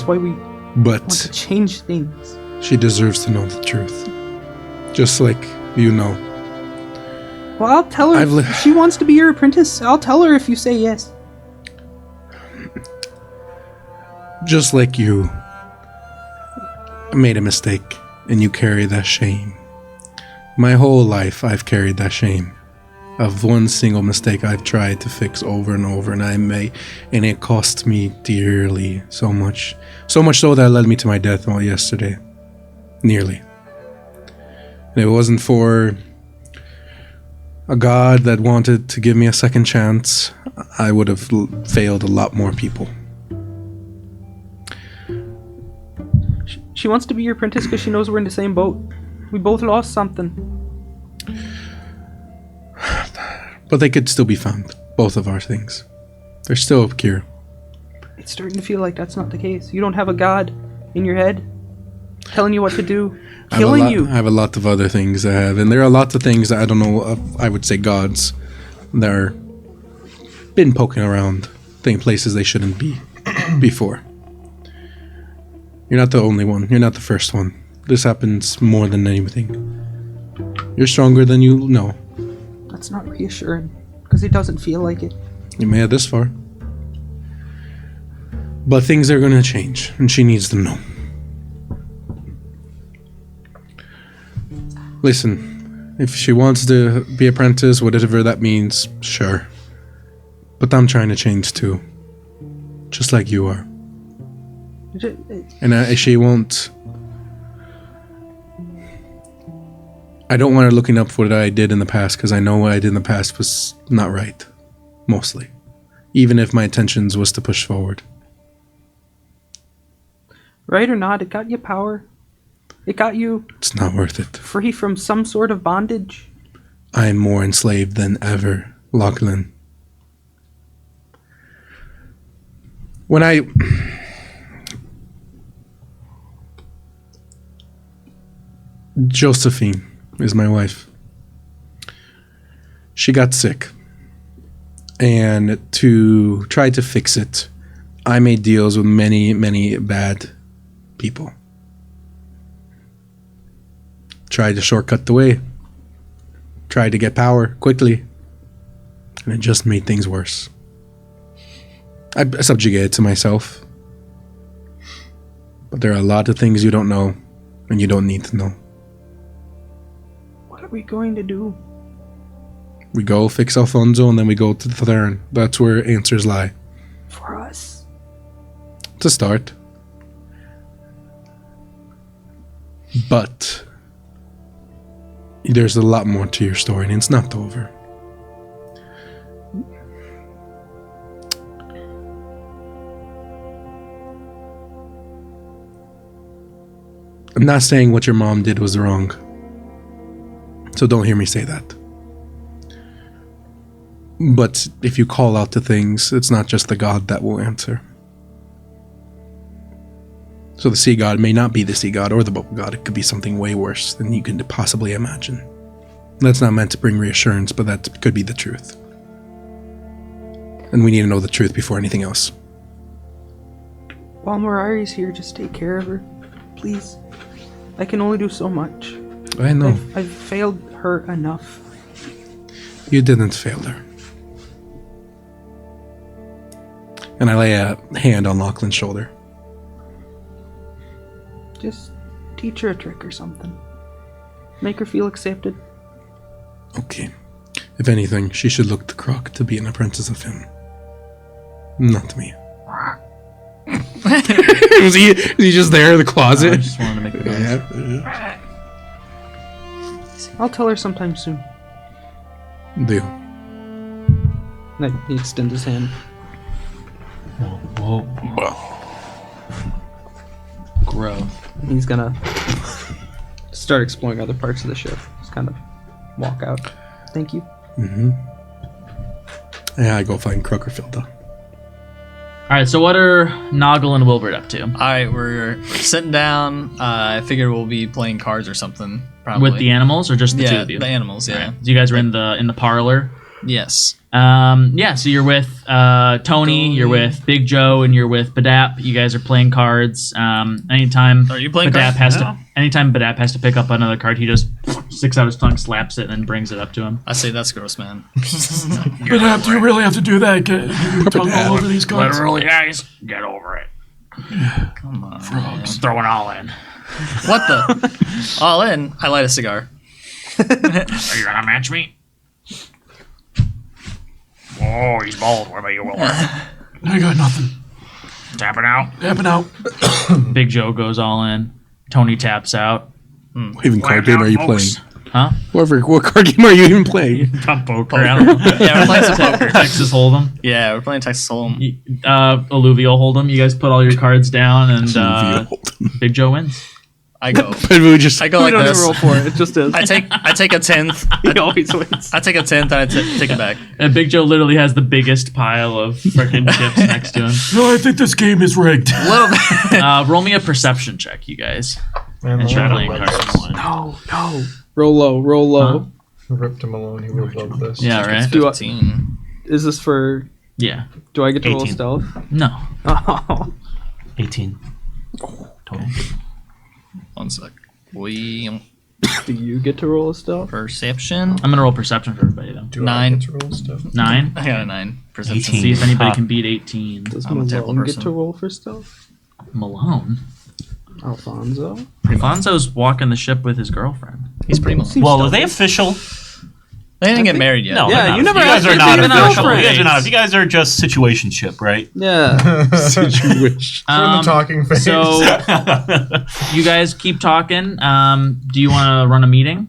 why we want to But change things. she deserves to know the truth. Just like you know. Well, I'll tell her if she wants to be your apprentice. I'll tell her if you say yes. Just like you made a mistake and you carry that shame. My whole life I've carried that shame of one single mistake I've tried to fix over and over, and it cost me dearly, so much so that it led me to my death yesterday, nearly. And it wasn't for a god that wanted to give me a second chance, I would have failed a lot more people. She wants to be your apprentice because she knows we're in the same boat. We both lost something. But they could still be found, both of our things. There's still a cure. It's starting to feel like that's not the case. You don't have a god in your head telling you what to do, killing you. I have a lot of other things I have, and there are lots of things that I don't know, I would say gods, that are been poking around, thinking places they shouldn't be before. You're not the only one. You're not the first one. This happens more than anything. You're stronger than you know. That's not reassuring, because it doesn't feel like it. You made it this far. But things are going to change, and she needs to know. Listen, if she wants to be apprentice, whatever that means, sure. But I'm trying to change too. Just like you are. And she won't... I don't want her looking up for what I did in the past, because I know what I did in the past was not right. Mostly. Even if my intentions was to push forward. Right or not, it got you power. It got you... It's not worth it. Free from some sort of bondage. I am more enslaved than ever, Lachlan. When I... Josephine is my wife. She got sick. And to try to fix it, I made deals with many, many bad people. Tried to shortcut the way. Tried to get power quickly. And it just made things worse. I subjugated to myself. But there are a lot of things you don't know, and you don't need to know. What are we going to do? We go fix Alphonzo, and then we go to the Theron. That's where answers lie. For us? To start. But there's a lot more to your story, and it's not over. I'm not saying what your mom did was wrong. So don't hear me say that. But if you call out to things, it's not just the god that will answer. So the sea god may not be the sea god or the boat god. It could be something way worse than you can possibly imagine. That's not meant to bring reassurance, but that could be the truth. And we need to know the truth before anything else. While Marari's here, just take care of her. Please. I can only do so much. I know. I've failed her enough. You didn't fail her. And I lay a hand on Lachlan's shoulder. Just teach her a trick or something. Make her feel accepted. Okay. If anything, she should look to Kruck to be an apprentice of him. Not me. was he just there in the closet? I just wanted to make a noise. Yeah. I'll tell her sometime soon. Deal. He extends his hand. Whoa. Growth. He's gonna start exploring other parts of the ship. Just kind of walk out. Thank you. Yeah, I go find Kruck or Filda. Alright, so what are Noggle and Wilbert up to? All right, we're sitting down. I figured we'll be playing cards or something. Probably With the animals or just the two of you? the animals. Yeah. So you guys are in the parlor. Yes. So you're with Tony, you're with Big Joe, and you're with Badap. You guys are playing cards. Anytime Are you playing Badap cards? anytime Badap has to pick up another card, he just sticks out his tongue, slaps it, and then brings it up to him. I say that's gross, man. But do you really have to do that? Get your tongue all over these cards? Literally, guys, get over it. Come on. I'm throwing all in. What the? All in. I light a cigar. Are you gonna match me? Oh, he's bald. What about you, Wilbur? I got nothing. Tapping out. Tapping out. Big Joe goes all in. Tony taps out. What even card Slam game are you down, playing? folks. Huh? What card game are you even playing? Poker. I don't know. Yeah, we're playing some poker. Texas Hold'em. Yeah, we're playing Texas Hold'em. Alluvial Hold'em. You guys put all your cards down, and Big Joe wins. I go. But we just I go We like don't this. even roll for it. It just is. I take a tenth. He always wins. I take a tenth and I take it back. And Big Joe literally has the biggest pile of freaking chips next to him. No, I think this game is rigged. A little bit. Roll me a perception check, you guys. And try playing cards. No. Roll low. Huh? Rip to Malone, he would love this. Yeah, right? Do I- 15. Is this for? Yeah. Do I get to roll 18. stealth? No. Oh. 18. Total. 1 sec. We Do you get to roll a stealth? perception. I'm going to roll perception for everybody, though. Do 9. I get to roll stuff? 9. I got a 9. Perception. 18. See if anybody Huh. can beat 18. Does I'm a terrible Malone get person. to roll for stealth? Malone. Alphonso? Alfonso's walking the ship with his girlfriend. He's pretty much. Well, are they official? They didn't get married yet. No, Yeah, they're not. you never You guys asked are if not they've been official. girlfriends. You guys are not. You guys are just situationship, right? Yeah. situation. From the talking face. So you guys keep talking. Do you want to run a meeting?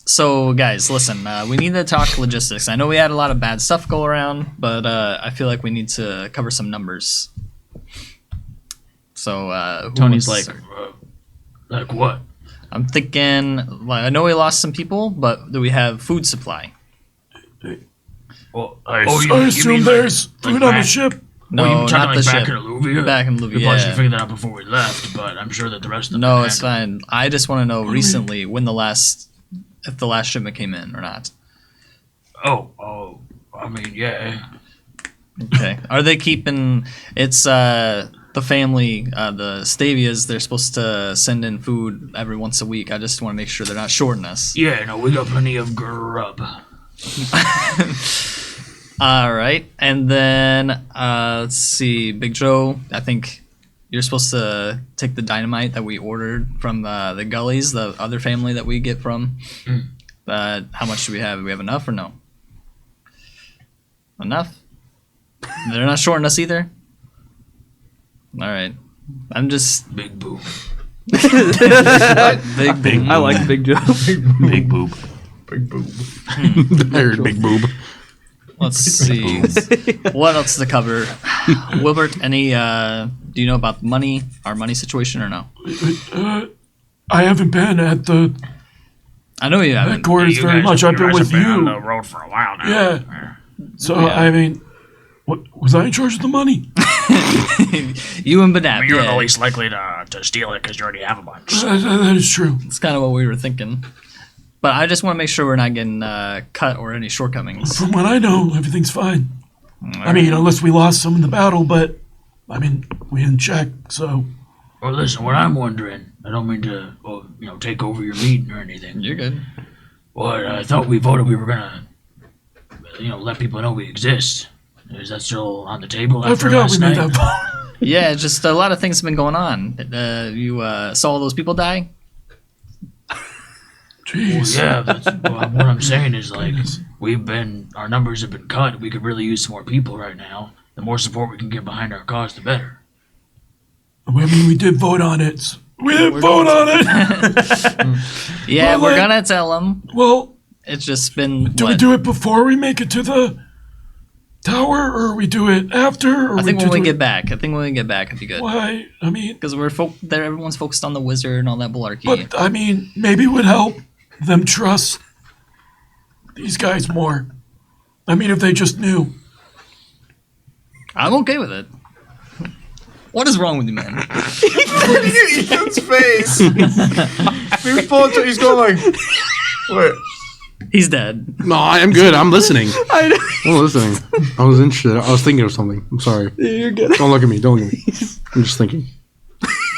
So guys, listen. We need to talk logistics. I know we had a lot of bad stuff go around, but I feel like we need to cover some numbers. So who Tony's wants to like, start? Like what? I'm thinking. Like, I know we lost some people, but do we have food supply? Well, I assume there's food on the ship. No, you talking not like the back ship. in Alluvia? Back in Alluvia, We probably should yeah. figure that out before we left, but I'm sure that the rest of them No, can it's handle fine. I just want to know recently when if the last shipment came in or not. it. Oh, I mean, yeah. Okay. Are they keeping? It's the family, the Stavias. They're supposed to send in food every once a week. I just want to make sure they're not shorting us. Yeah, no, we got plenty of grub. All right, and then let's see, Big Joe. I think you're supposed to take the dynamite that we ordered from the Gullies, the other family that we get from. How much do we have? Do we have enough or no? Enough? They're not shorting us either. All right, I'm just Big boob. big. I like Big Joe. Big boob. Big boob. I heard big boob. Let's see. What else to cover? Wilbert, any? Do Do you know about the money, our money situation, or no? I haven't been at the I know you haven't. headquarters very much. I've been with on you. the road for a while now. Yeah. So, Yeah. I mean, what was I in charge of the money? You and Badab, You're the yeah. least likely to steal it because you already have a bunch. That is true. That's kind of what we were thinking. But I just want to make sure we're not getting cut or any shortcomings. From what I know, everything's fine. I mean, unless we lost some in the battle, but I mean, we didn't check, so. Well, listen, what I'm wondering, I don't mean to, take over your meeting or anything. You're good. But I thought we voted we were gonna, let people know we exist. Is that still on the table? I after forgot last we made night? that vote. Yeah, just a lot of things have been going on. You saw those people die? Jeez. Yeah, what I'm saying is, like, our numbers have been cut. We could really use some more people right now. The more support we can get behind our cause, the better. I mean, we did vote on it. We didn't vote on it! Yeah, Well, we're like- gonna tell them. Well, It's just been. do we do it before we make it to the tower, or we do it after? Or I think when we do get it- back. I think when we get back, it'd be good. Why? I mean, Because we're there. Everyone's focused on the wizard and all that malarkey. but I mean, maybe it would help them trust these guys more. I mean, if they just knew. I'm okay with it. What is wrong with you, man? Ethan's face. He's going like, wait. He's dead. No, I am good. I'm listening. I'm listening. I was interested. I was thinking of something. I'm sorry. You're good. Don't look at me. Don't look at me. I'm just thinking.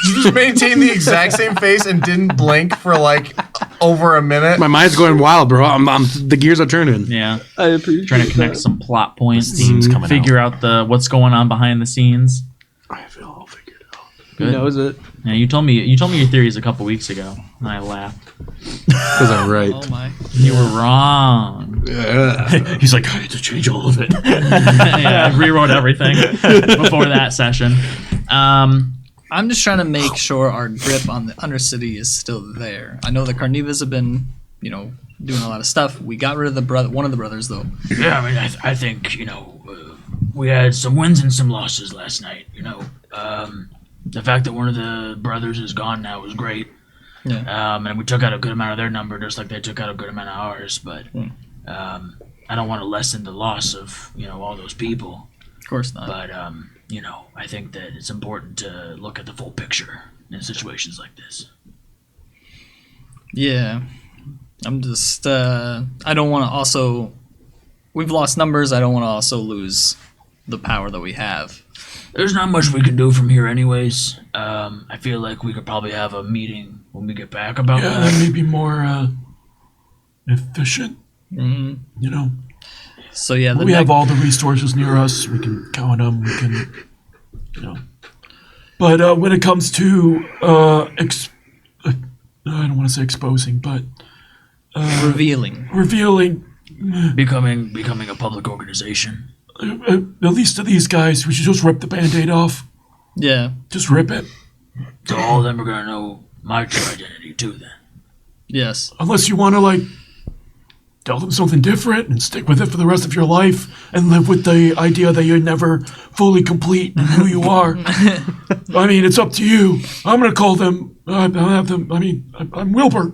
You just maintained the exact same face and didn't blink for like over a minute. My mind's going wild, bro. The gears are turning. Yeah. I appreciate Trying to connect that. some plot points. Themes coming Figure out what's going on behind the scenes. I feel all figured out. He knows it. Yeah, you told me your theories a couple weeks ago, and I laughed. Because I'm right. Oh my. You were wrong. Yeah. He's like, I had to change all of it. Yeah, I rewrote everything before that session. I'm just trying to make sure our grip on the Undercity is still there. I know the Carnivas have been, doing a lot of stuff. We got rid of one of the brothers, though. Yeah, I mean, I think, we had some wins and some losses last night, The fact that one of the brothers is gone now was great. Yeah. And we took out a good amount of their number, just like they took out a good amount of ours. But I don't want to lessen the loss of, all those people. Of course not. But, I think that it's important to look at the full picture in situations like this. Yeah. I'm just, I don't want to also, we've lost numbers. I don't want to also lose the power that we have. There's not much we can do from here anyways. I feel like we could probably have a meeting when we get back about Yeah, that. that may be more efficient. hmm So yeah, We have all the resources near us. We can count them. We can, But when it comes to, I don't want to say exposing, but revealing. revealing, Becoming a public organization. at least to these guys, we should just rip the Band-Aid off. Yeah. Just rip it. So all of them are gonna know my true identity too then. Yes. Unless you want to, tell them something different and stick with it for the rest of your life and live with the idea that you're never fully complete in who you are. I mean, it's up to you. I'm going to call them, I'll have them, I'm Wilbur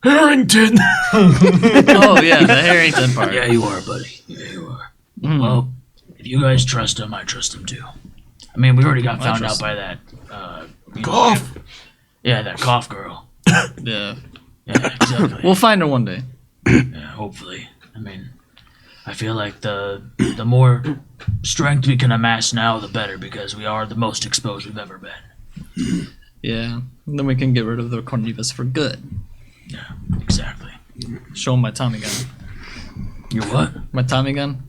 Harrington. Oh yeah, the Harrington part. Yeah, you are, buddy. Yeah, you are. Well, if you guys trust him, I trust him too. I mean, we already got found out trust by that. Cough. Yeah, that cough girl. Yeah. Yeah, exactly. We'll find her one day. Yeah, hopefully. I mean, I feel like the more strength we can amass now, the better, because we are the most exposed we've ever been. Yeah. And then we can get rid of the Cornelius for good. Yeah, exactly. Show him my Tommy gun. Your what? My Tommy gun?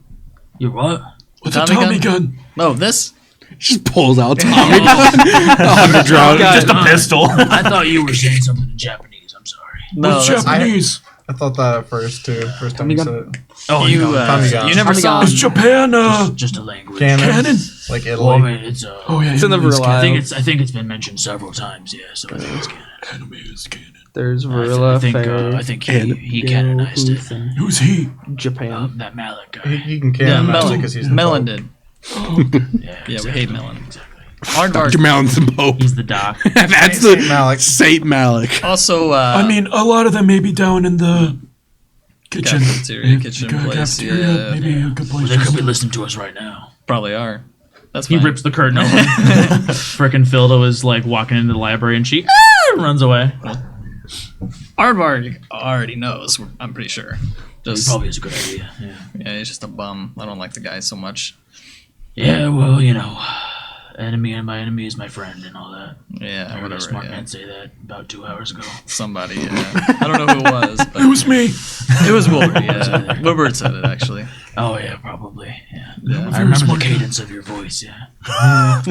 Your what? What's a Tommy Tommy gun? gun? Oh, this? Just pulls out Tommy on the drought. Just a pistol. I thought you were saying something in Japanese. I'm sorry. No, What's that's Japanese? I thought that at first too. First time you said it. Oh, you. Tommy gun. You never Tommy saw. gun. Is Japan, just a language. Canon? Like Well, I Italy. mean, it's Oh, yeah. It's in the anime is Varilla. I think it's been mentioned several times. Yeah, so I think it's canon. Anime is canon. There's I Varilla, think Faye, I think he canonized it. and Who's he? Japan. That Malik He, guy. he can Yeah, canonize it because he's the Melon Pope. did. Yeah, Yeah, we hate Melon. Exactly. Dr. Mountain's a pope. He's the doc. That's Saint the Malik. Saint Malik. Also, I mean, a lot of them may be down in the kitchen. Cafeteria, kitchen place, cafeteria, yeah. maybe a good place. They could be listening to us right now. Probably are. That's He fine. rips the curtain open. Frickin' Filda is like walking into the library and she runs away. Aardvark already knows. I'm pretty sure. It Just probably is a good idea. Yeah. yeah, he's just a bum. I don't like the guy so much. Yeah. Well, you know, enemy and my enemy is my friend and all that. Yeah, I heard a whatever. smart Yeah. man say that about 2 hours ago. Somebody. Yeah. I don't know who it was, but It was me. it was Wilbur. Yeah, Wilbur said it actually. Oh yeah, probably. Yeah. Yeah. I remember the cadence of your voice. Yeah. I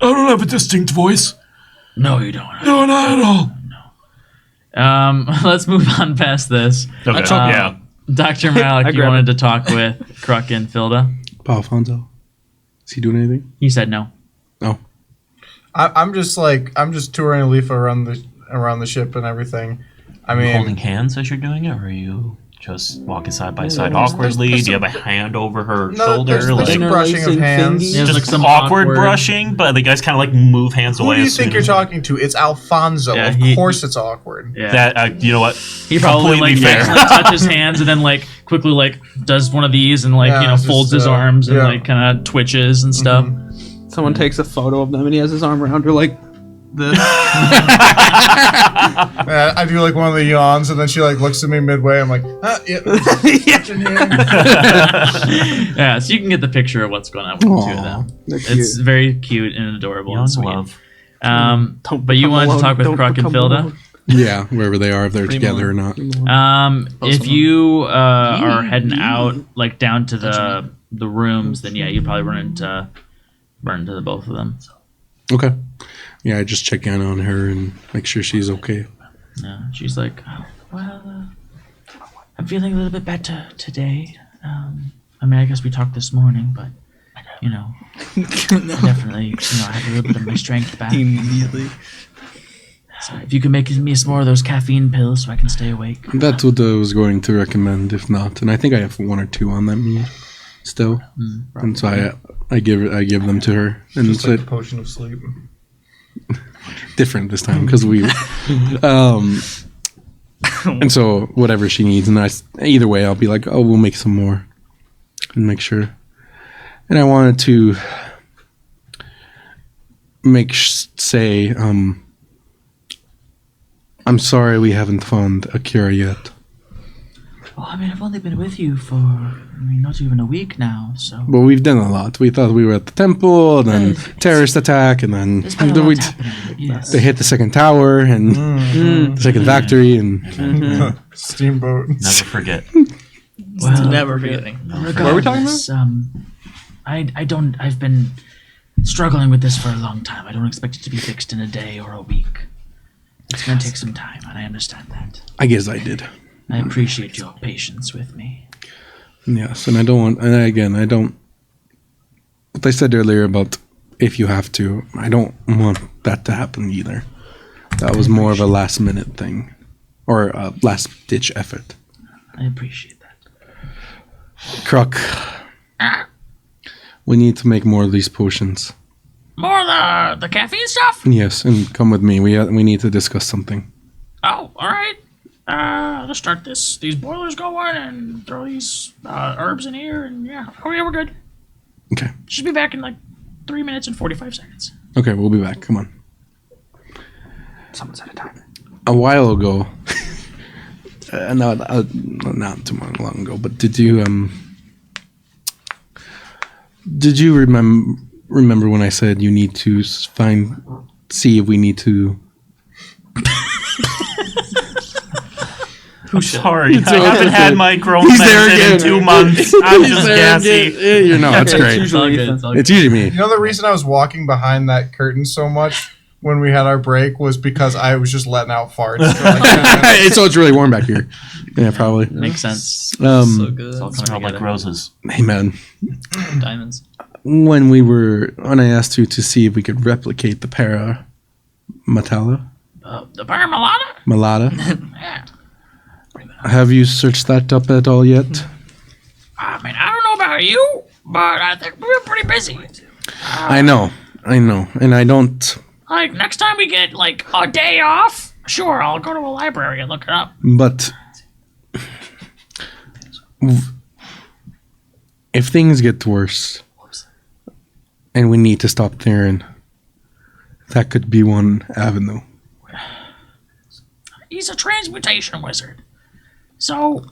don't have a distinct voice. No, you don't. No, not at all. Let's move on past this. Okay. Yeah. Dr. Malik, you grab wanted to talk with Kruck and Filda. Alphonzo. Is he doing anything? He said no. Oh. I'm just touring a leaf around the ship and everything. I Are you mean, holding hands as you're doing it, or are you just walking side by side awkwardly? there's Do you have a hand over her no, shoulder? there's some Like, brushing of Interlacing hands. fingies. There's just like some awkward brushing, but the guys kind of like move hands Who away. do you as think soon you're as- talking to? It's Alphonzo. Yeah, Of course, it's awkward. Yeah. That you know what? He probably Completely like fair. accidentally touches hands and then like quickly like does one of these and like Yeah, just, folds his arms and yeah. like kind of twitches and stuff. Someone takes a photo of them and he has his arm around her like this. I do like one of the yawns, and then she like looks at me midway. I'm like, yeah. Yeah, so you can get the picture of what's going on with the two of them. They're cute. It's very cute and adorable and Young sweet. love. Don't But you become wanted to alone. talk with Don't Kruck and become Filda. alone. Yeah, wherever they are, if they're together or not. If you are heading out like down to the rooms, then yeah, you probably run into the both of them. Okay. Yeah, I just check in on her and make sure she's okay. Yeah, she's like, oh, well, I'm feeling a little bit better today. I mean, I guess we talked this morning, but you know, definitely, I have a little bit of my strength back. Immediately. So if you can make me some more of those caffeine pills so I can stay awake. That's what I was going to recommend, if not. And I think I have 1 or 2 on that me still. And so I give them to her. And Just it's like the potion of sleep. different this time because we and so whatever she needs, and either way I'll be like, oh, we'll make some more and make sure. And I wanted to say I'm sorry we haven't found a cure yet, Well, I mean, I've only been with you for not even a week now, so but we've done a lot. We thought we were at the temple, and then terrorist attack, and then there's been a lot happening. But yes. they hit the second tower and the second factory, and Steamboat. Never forget. Well, Never forgetting. What are we talking I've been struggling with this for a long time. I don't expect it to be fixed in a day or a week. It's going to take some time, and I understand that. I guess I did. I appreciate your patience with me. Yes, and I don't. What I said earlier about if you have to, I don't want that to happen either. That was more of a last minute thing, or a last ditch effort. I appreciate that. Kruck, we need to make more of these potions. More of the caffeine stuff? Yes, and come with me. We need to discuss something. Oh, all right. Let's start these boilers going and throw these herbs in here, and yeah. Oh, yeah, we're good. Okay. Should be back in like 3 minutes and 45 seconds. Okay, we'll be back. Come on. Someone's at a time. A while ago, not too long ago, but did you remember when I said you need to see if we need to? I'm sorry. I haven't had my growth He's there medicine in again. 2 months. I'm just gassy. You know, it's great. It's all good. It's all good. It's usually me. You know the reason I was walking behind that curtain so much when we had our break was because I was just letting out farts. For like 10 minutes. It's really warm back here. Yeah, probably. Makes sense. So good. It's all coming Smell like together. roses. Hey man, Diamonds. when I asked you to see if we could replicate the Matala, The Paramalata? Malata, Yeah. have you searched that up at all yet? I mean, I don't know about you, but I think we're pretty busy. I know, and I don't. Like, next time we get, like, a day off, sure, I'll go to a library and look it up. But if things get worse, and we need to stop Theron, that could be one avenue. He's a transmutation wizard. So,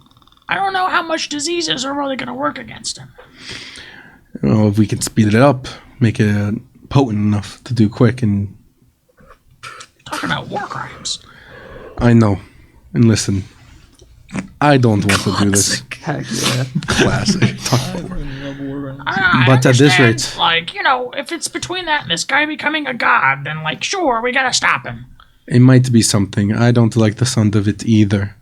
I don't know how much diseases are really going to work against him. You know, if we can speed it up, make it potent enough to do quick, and Talking about war crimes. I know. And listen, I don't want to do this. Heck yeah. Classic. I But at this understand, rate- like, you know, if it's between that and this guy becoming a god, then, like, sure, we gotta stop him. It might be something. I don't like the sound of it either.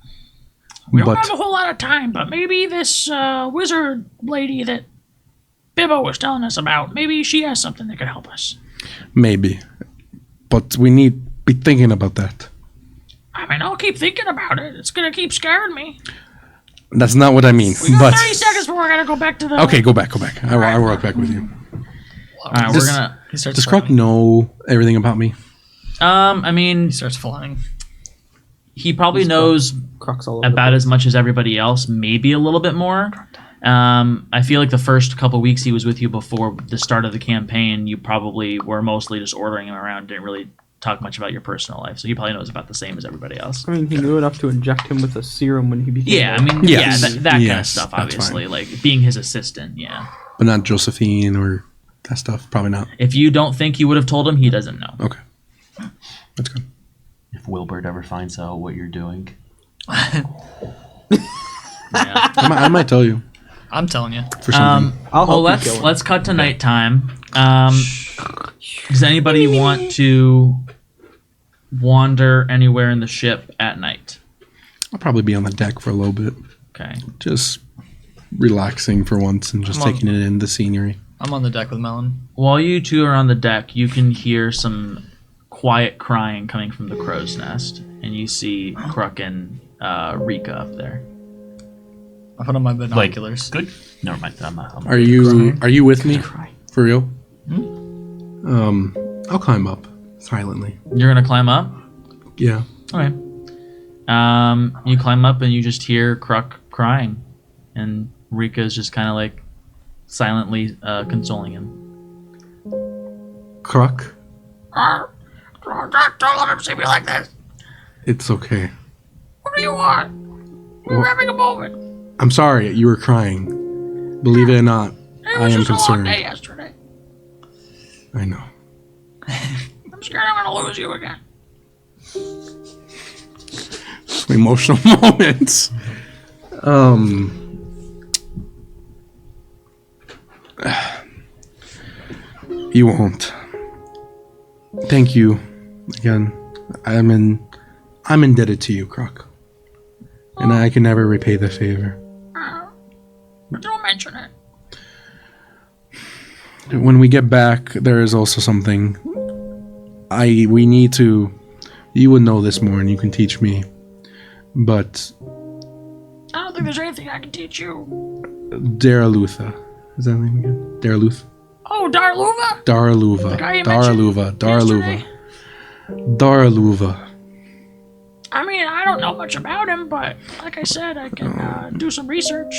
We don't But have a whole lot of time, but maybe this wizard lady that Bibbo was telling us about, maybe she has something that could help us. maybe. But we need to be thinking about that. I mean, I'll keep thinking about it. It's gonna keep scaring me. That's not what I mean. We got But 30 seconds before I gotta go back to the... okay, go back. I will walk back with you. All right, Does- we're gonna. He starts Does Kruck flying. know everything about me? I mean, He starts flying. he probably knows Crocs all over about as much as everybody else, maybe a little bit more. I feel like the first couple weeks he was with you before the start of the campaign, you probably were mostly just ordering him around, didn't really talk much about your personal life, so he probably knows about the same as everybody else. I mean, he knew enough to inject him with a serum when he became. Yeah, I mean, Yes. yeah, that kind of Yes, stuff, that's obviously, fine. like being his assistant, yeah. But not Josephine or that stuff? Probably not. If you don't think you would have told him, he doesn't know. Okay. That's good. If Wilbert ever finds out what you're doing, Yeah. I might tell you I'm telling you. for something. I'll Well, help you kill him. let's cut to nighttime. Does anybody want to wander anywhere in the ship at night? I'll probably be on the deck for a little bit. Okay. Just relaxing for once and just I'm on- taking it in, the scenery. I'm on the deck with Melon. While you two are on the deck, you can hear some quiet crying coming from the crow's nest, and you see Kruck and Rika up there. I put on my like, binoculars. good. Never mind. I'm Are you with me? For real? I'll climb up silently. You're gonna climb up? Yeah. Okay. You climb up and you just hear Kruck crying, and Rika's just kind of like silently consoling him. Kruck, Don't let him see me like this. it's okay. What do you want? We're having a moment. I'm sorry you were crying. Believe it or not, It I was am just a long concerned. day yesterday. I know. I'm scared I'm gonna lose you again. Some emotional moments. You won't. Thank you again. I'm indebted to you, Kruck. And I can never repay the favor. Don't mention it. When we get back, there is also something we need to. You would know this more and you can teach me. But I don't think there's anything I can teach you. Daralutha. Is that the name again? Daraluth? Oh, Darluva? Daraluva. guy you mentioned Daraluva. yesterday? Daraluva. I mean, I don't know much about him, but like I said, I can do some research.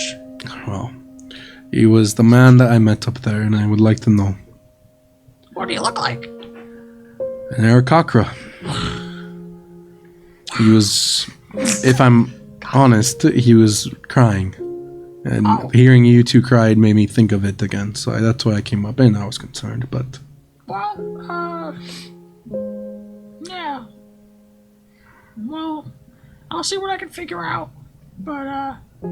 Well, he was the man that I met up there, and I would like to know. What do you look like? An Arakakra. He was, if I'm honest, he was crying. And hearing you two cry made me think of it again. So that's why I came up, and I was concerned. But Well, yeah. Well, I'll see what I can figure out. But, you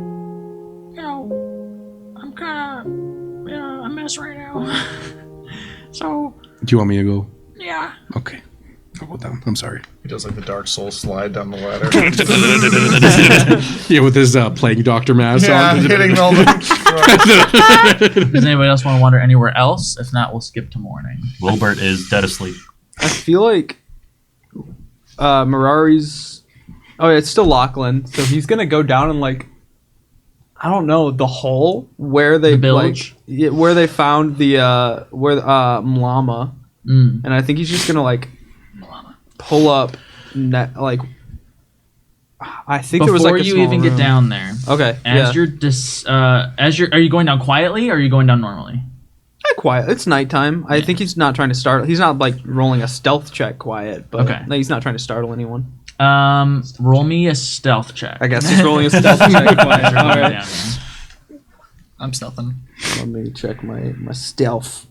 know, I'm kind of a mess right now. So, do you want me to go? yeah. Okay. I'll go down. I'm sorry. He does like the Dark Souls slide down the ladder. Yeah, with his plague doctor mask yeah, on. hitting all the. Does anybody else want to wander anywhere else? If not, we'll skip to morning. Wilbert is dead asleep. I feel like Marari's. Oh, yeah, it's still Lachlan, so he's gonna go down and like I don't know, the hole where they bilge? where they found the Mlama, and I think he's just gonna pull up I think there was Before a you small even room. get down there, Okay, are you going down quietly or are you going down normally? Quiet. It's nighttime. I think he's not trying to startle. He's not rolling a stealth check quiet, but Okay. no, he's not trying to startle anyone. Roll me a stealth check. I guess he's rolling a stealth check quiet. All right. Down there. I'm stealthing. Let me check my stealth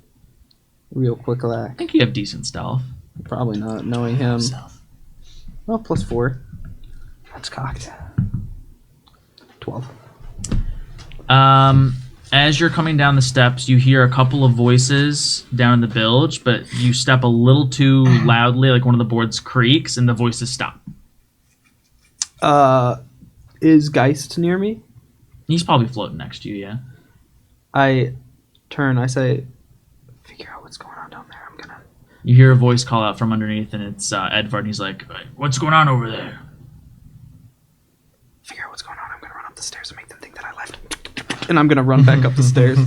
real quick. I think you have decent stealth. Probably not, knowing him. Well, +4. That's cocked. 12. As you're coming down the steps, you hear a couple of voices down in the bilge, but you step a little too loudly, like one of the boards creaks, and the voices stop. Is Geist near me? He's probably floating next to you, yeah. I turn. I say, "Figure out what's going on down there. I'm gonna." You hear a voice call out from underneath, and it's Edvard, and he's like, "What's going on over there?" Figure out what's going on. I'm gonna run up the stairs and make them think that I left. And I'm gonna run back up the stairs.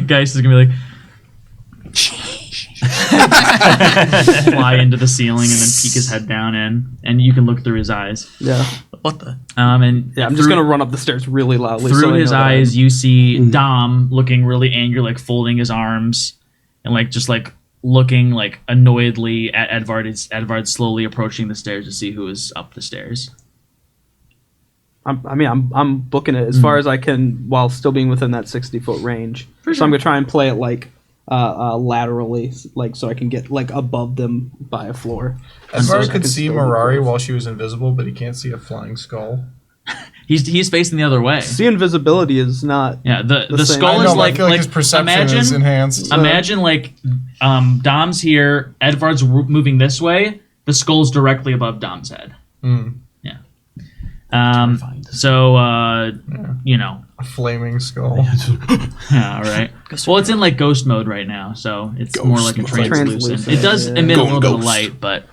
Geist is gonna be like, fly into the ceiling and then peek his head down in, and you can look through his eyes. Yeah. What the? And Yeah, I'm just gonna run up the stairs really loudly. Through so they his know that eyes, you see Dom looking really angry, like folding his arms, and just looking annoyedly at Edvard. It's Edvard slowly approaching the stairs to see who is up the stairs. I'm booking it as far as I can while still being within that 60-foot range. So I'm gonna try and play it laterally, so I can get above them by a floor. Edvard could see Marari while she was invisible, but he can't see a flying skull. He's facing the other way. See, invisibility is not. Yeah, the same. skull I is know, I feel like his perception is enhanced. Imagine Dom's here, Edvard's moving this way. The skull's directly above Dom's head. Yeah. A flaming skull. Yeah, right. Well, it's in ghost mode right now, so it's more like a translucent. It does emit a little bit of light, but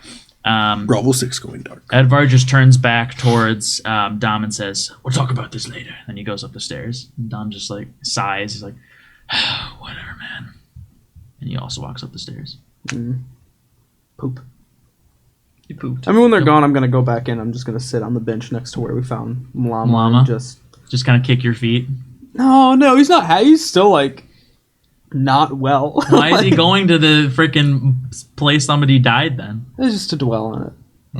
Bravo 6 going dark. Edvard just turns back towards Dom and says, "We'll talk about this later." And he goes up the stairs, and Dom just sighs. He's like, "Whatever, man." And he also walks up the stairs. Poop. You pooped. I mean, when they're gone, I'm gonna go back in. I'm just gonna sit on the bench next to where we found Mlama. And just kind of kick your feet. No, he's not. He's still not well. Why is he going to the freaking place somebody died then? It's just to dwell on it.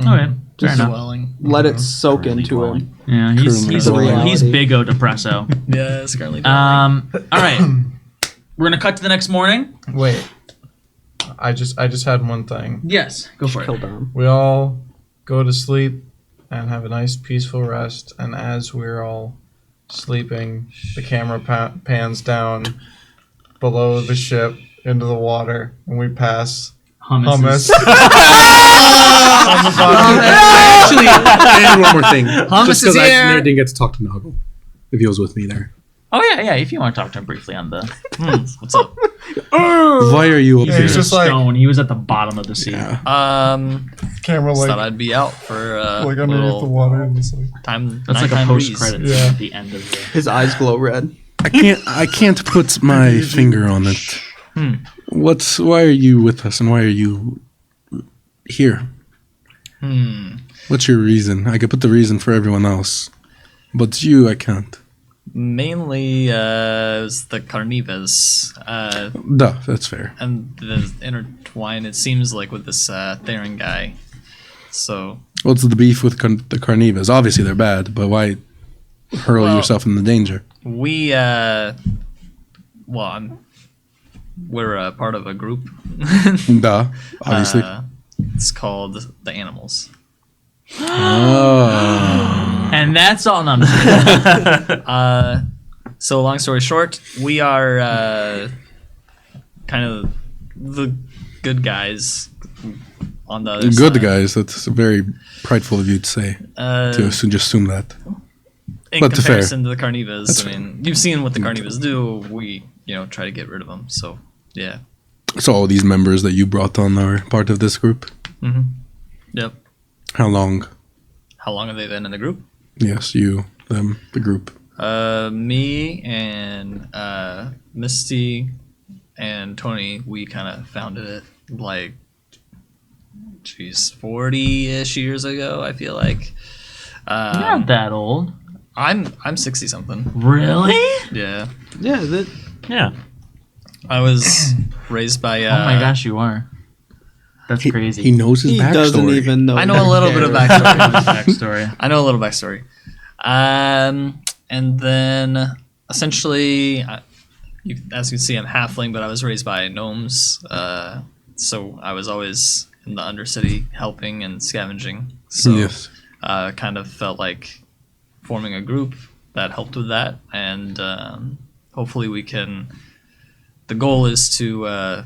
Okay, fair enough. Dwelling. Let it soak into him. Yeah, he's reality. big O depresso. Yeah, it's currently dwelling. All right, we're gonna cut to the next morning. Wait. I just had one thing. Yes, go for Kill it. Dom. We all go to sleep and have a nice peaceful rest, and as we're all sleeping, the camera pans down below the ship into the water, and we pass hummus. Actually, and one more thing. Hummus Just is because I here. didn't get to talk to Noggle, if he was with me there. Oh yeah. If you want to talk to him briefly on the What's up? Why are you up Yeah, here? he's just like stone, he was at the bottom of the sea. Yeah. camera Thought I'd be out for underneath little the water. And it's time. That's like a nighttime post breeze. credit Yeah. scene at the end of the. His eyes glow red. I can't put my finger on it. Why are you with us, and why are you here? What's your reason? I could put the reason for everyone else, but you, I can't. Mainly, it's the Carnivas. Duh, that's fair. And the intertwine, it seems like, with this Theron guy. So, What's the beef with the Carnivas? Obviously, they're bad, but why hurl yourself in the danger? we, we're part of a group. Duh, obviously. It's called the Animals. And that's all. No, I'm just kidding. So long story short, we are kind of the good guys on the other Good side. guys, that's very prideful of you to say. To just assume that. In But fair. comparison to the Carnivas, That's I mean, you've seen what the Carnivas do. We, try to get rid of them. So, yeah. So all these members that you brought on are part of this group? Mm-hmm. Yep. How long? How long have they been in the group? Yes, you, them, the group. Me and Misty and Tony, we kind of founded it like, 40-ish years ago. I feel like. You're not that old. I'm 60 something. Really? Yeah. Yeah, Yeah. I was raised by. Oh my gosh, you are. That's crazy. He knows his he backstory. doesn't even know. I know a little bit of backstory. backstory. I know a little backstory. And then essentially, as you can see, I'm halfling, but I was raised by gnomes. So I was always in the Undercity helping and scavenging. So Yes. kind of felt like forming a group that helped with that. And hopefully we can. The goal is to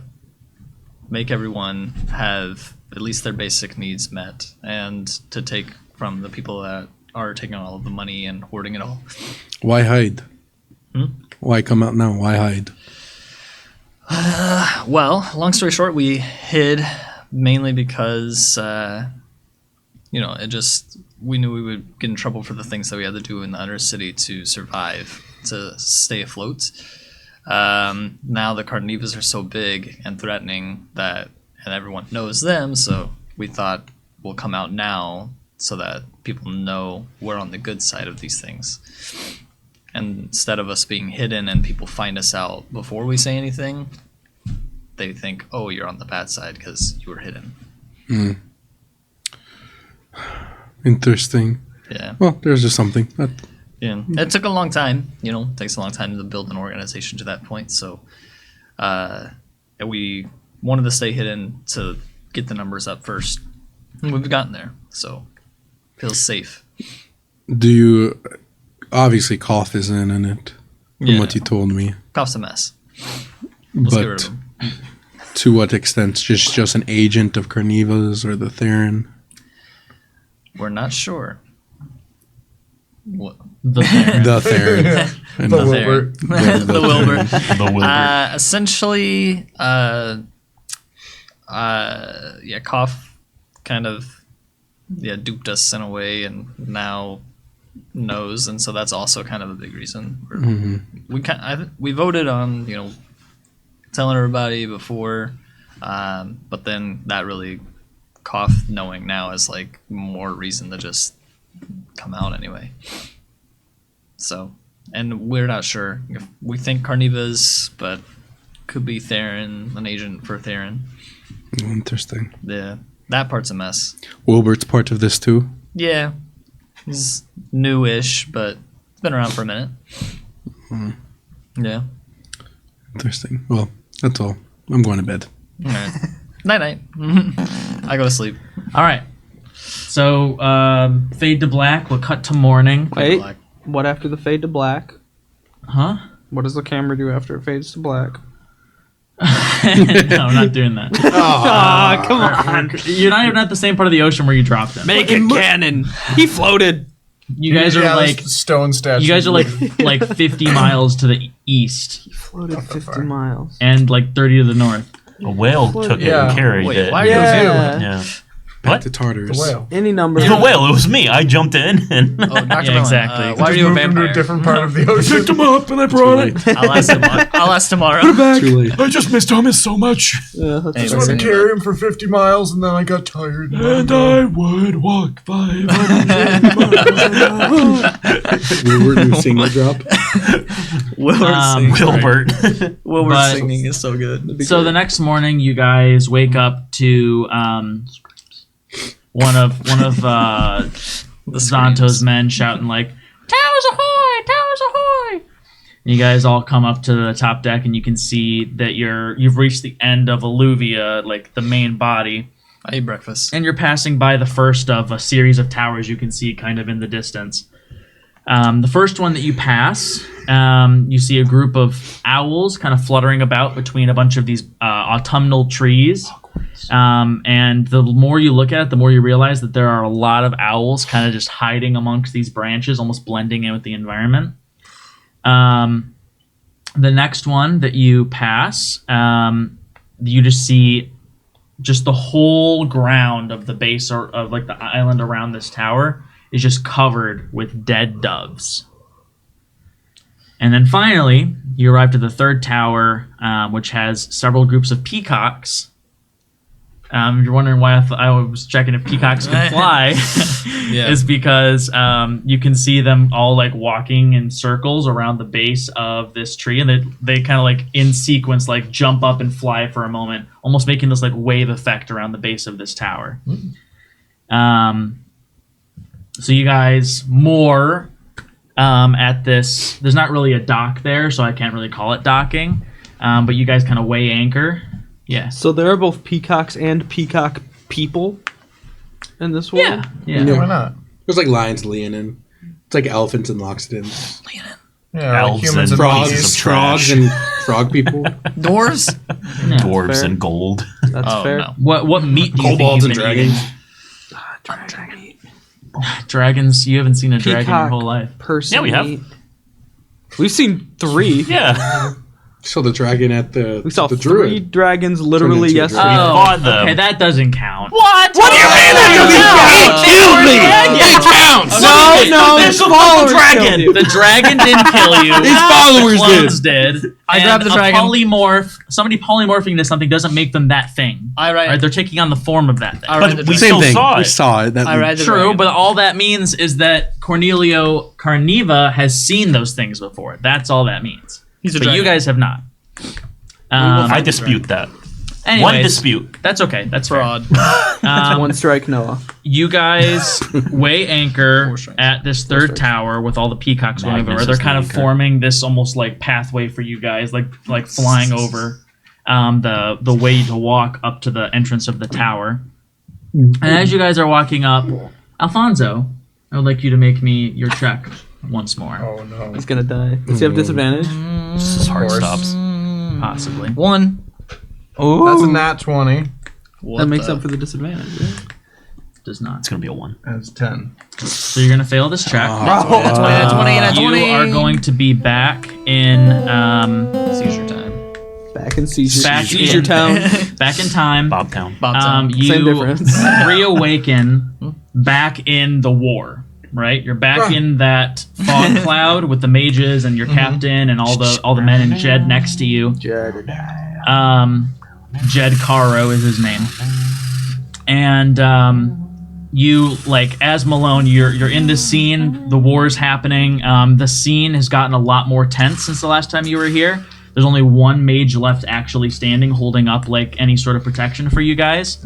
make everyone have at least their basic needs met and to take from the people that are taking all of the money and hoarding it all. Why hide? Hmm? Why come out now? Why hide? Well, long story short, we hid mainly because, we knew we would get in trouble for the things that we had to do in the Undercity to survive, to stay afloat. Now the Carnivas are so big and threatening and everyone knows them, so we thought we'll come out now so that people know we're on the good side of these things. And instead of us being hidden and people find us out before we say anything, they think, oh, you're on the bad side because you were hidden. Interesting. Yeah. Well, there's just something. Yeah. It took a long time. It takes a long time to build an organization to that point. So we wanted to stay hidden to get the numbers up first. And we've gotten there. So feels safe. Do you... Obviously, Koth isn't in it, from what you told me. Cough's a mess. Let's get rid But of him. to what extent? Just an agent of Carnivas or the Theron? We're not sure. What? The Theron. The Theron. And The the- Wilbur. The Wilbur. The Wilbur. Essentially, Koff kind of duped us in a way, and now knows, and so that's also kind of a big reason. We voted on telling everybody before, but then that really Koff knowing now is like more reason to just come out anyway. So, and we're not sure. If we think Carnivas, but could be Theron, an agent for Theron. Interesting. Yeah, that part's a mess. Wilbert's part of this too? Yeah, he's newish, but it's been around for a minute. Yeah. Interesting. Well, that's all. I'm going to bed. All right. Night night. I go to sleep. All right. So, fade to black. We'll cut to morning. Wait, Black. what after the fade to black? Huh? What does the camera do after it fades to black? No, I'm not doing that. Ah, come on. You're not even at the same part of the ocean where you dropped him. Make it canon. He floated. You guys are like this stone statue. you guys are like 50 miles to the east Floated 50 miles. and like 30 to the north. A whale took it Yeah. and carried Wait, it. why are you Yeah. Yeah. Back What? to Tartars. the whale. Any number. The whale. It was me. I jumped in and. Oh, Dr. Yeah, Malone, exactly. why are you a Moved him to vampire? a different part of the ocean. Picked him up and I brought it. I'll ask tomorrow. Too late. I just miss Thomas so much. Yeah, that's Hey, I just listen, wanted to carry him for 50 miles, and then I got tired. And I would walk 500 miles. Wilbert and single drop. Wilbert. Wilbur But- singing is so good. So the next morning, you guys wake up to one of Zanto's men shouting like, "Towers ahoy! Towers ahoy!" And you guys all come up to the top deck, and you can see that you've reached the end of Alluvia, like the main body, I eat breakfast. and you're passing by the first of a series of towers you can see kind of in the distance. The first one that you pass, you see a group of owls kind of fluttering about between a bunch of these autumnal trees. And the more you look at it, the more you realize that there are a lot of owls kind of just hiding amongst these branches, almost blending in with the environment. The next one that you pass, you just see just the whole ground of the base or of like the island around this tower is just covered with dead doves. And then finally, you arrive to the third tower, which has several groups of peacocks. You're wondering why I was checking if peacocks can fly. Yeah. Is because you can see them all like walking in circles around the base of this tree, and they kind of like in sequence like jump up and fly for a moment, almost making this like wave effect around the base of this tower. So you guys moor at this. There's not really a dock there, so I can't really call it docking. But you guys kind of weigh anchor. Yeah. So there are both peacocks and peacock people in this world? Yeah. Why not? There's like lions, leonin. It's like elephants and loxodons. Yeah, Elves like humans and and Frogs, monkeys. trash. frogs, and frog people. Doors? Yeah. Dwarves fair. and gold. That's Oh, fair. no. What meat do you think Kobolds you've and been dragons. eating? Dragons? You haven't seen a dragon your Peacock whole life. person. Yeah, we have. We've seen 3. Yeah. So the dragon at the We saw the 3 druid. dragons literally into a yesterday. dragon. fought them. Okay, that doesn't count. What? What do you mean that Killed me. It counts. No, There's his a followers dragon. killed you. The dragon didn't kill you. His followers Clones did. I And grabbed the a dragon. polymorph. Somebody polymorphing into something doesn't make them that thing. I ride. Right? They're taking on the form of that thing. I ride the But we dragon. Same still thing. saw We it. saw it. That I ride the True, dragon. but all that means is that Cornelio Carniva has seen those things before. That's all that means. He's a But dragon. you guys have not. I dispute that. Anyways, One dispute. That's okay. That's fair. fraud. One strike, Noah. You guys weigh anchor Four strikes. at this third tower with all the peacocks going Magnus over. They're is kind the of anchor. forming this almost like pathway for you guys, like flying over the way to walk up to the entrance of the tower. And as you guys are walking up, Alphonso, I would like you to make me your check once more, Oh no. He's gonna die. Does he have disadvantage? This is hard course. stops. possibly. 1. Oh, That's a nat 20. What that makes the- up for the disadvantage. Yeah. Does not. It's gonna be a 1. That's 10. So you're gonna fail this check. That's 20, that's 20. You are going to be back in Seizure time. Back in seizure, Back seizure in- town. back in time. Bobtown. Bob time. You Same difference. reawaken back in the war, right? You're back in that fog cloud with the mages and your captain and all the men and Jed next to you. Jed Caro is his name. And you, like, as Malone, you're in this scene. The war's happening. The scene has gotten a lot more tense since the last time you were here. There's only one mage left actually standing, holding up like any sort of protection for you guys.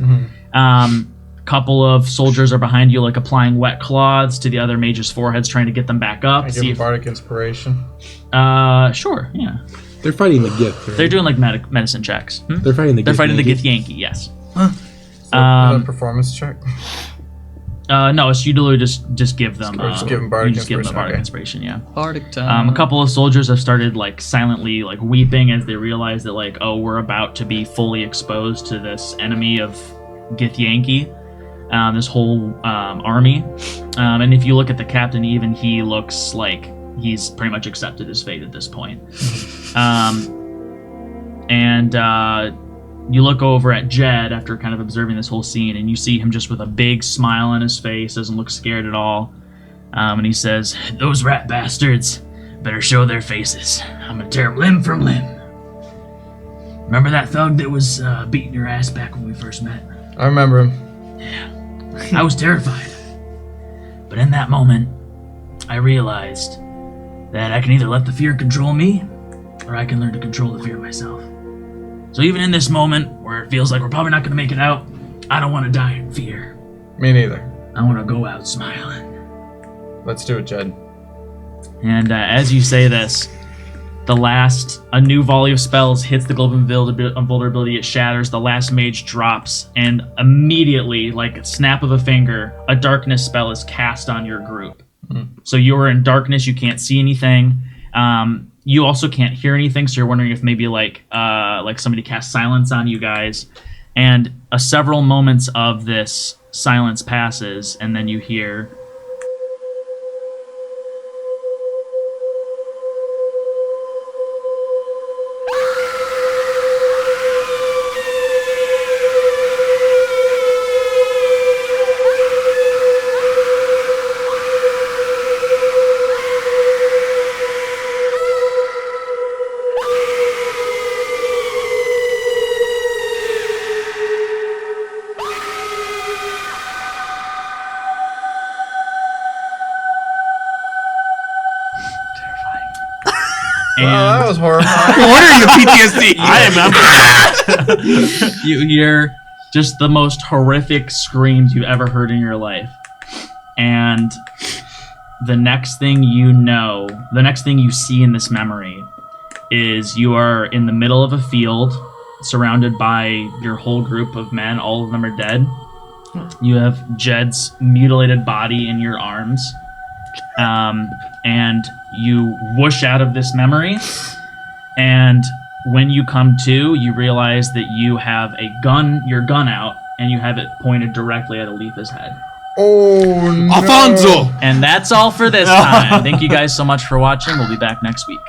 Couple of soldiers are behind you, like applying wet cloths to the other mages' foreheads, trying to get them back up. I give him bardic inspiration. Sure, yeah. They're fighting the Gith. Right? They're doing like medicine checks. They're fighting the. They're Gith fighting the Yankee. Gith Yankee, yes. Is that a performance check? No, it's you literally just give them. Or just give them bardic you just give them the inspiration, bardic okay. inspiration, yeah. Bardic time. A couple of soldiers have started like silently like weeping as they realize that like, oh, we're about to be fully exposed to this enemy of Gith Yankee, this whole army. And if you look at the captain, even he looks like he's pretty much accepted his fate at this point. You look over at Jed after kind of observing this whole scene, and you see him just with a big smile on his face, doesn't look scared at all. And he says, "Those rat bastards better show their faces. I'm gonna tear 'em limb from limb. Remember that thug that was beating your ass back when we first met? I remember him. I was terrified. But in that moment, I realized that I can either let the fear control me, or I can learn to control the fear myself. So even in this moment, where it feels like we're probably not going to make it out, I don't want to die in fear. Me neither. I want to go out smiling." Let's do it, Jed. And as you say this, a new volley of spells hits the global invulnerability. It shatters. The last mage drops, and immediately, like a snap of a finger, a darkness spell is cast on your group. So you're in darkness. You can't see anything. You also can't hear anything. So you're wondering if maybe like somebody cast silence on you guys. And several moments of this silence passes, and then you hear. That was horrifying. What are you, PTSD? I remember. You hear just the most horrific screams you've ever heard in your life. And the next thing you know, the next thing you see in this memory is you are in the middle of a field surrounded by your whole group of men. All of them are dead. You have Jed's mutilated body in your arms. And you whoosh out of this memory. And when you come to, you realize that you have your gun out, and you have it pointed directly at Aletha's head. Oh, no. Alphonzo! And that's all for this time. Thank you guys so much for watching. We'll be back next week.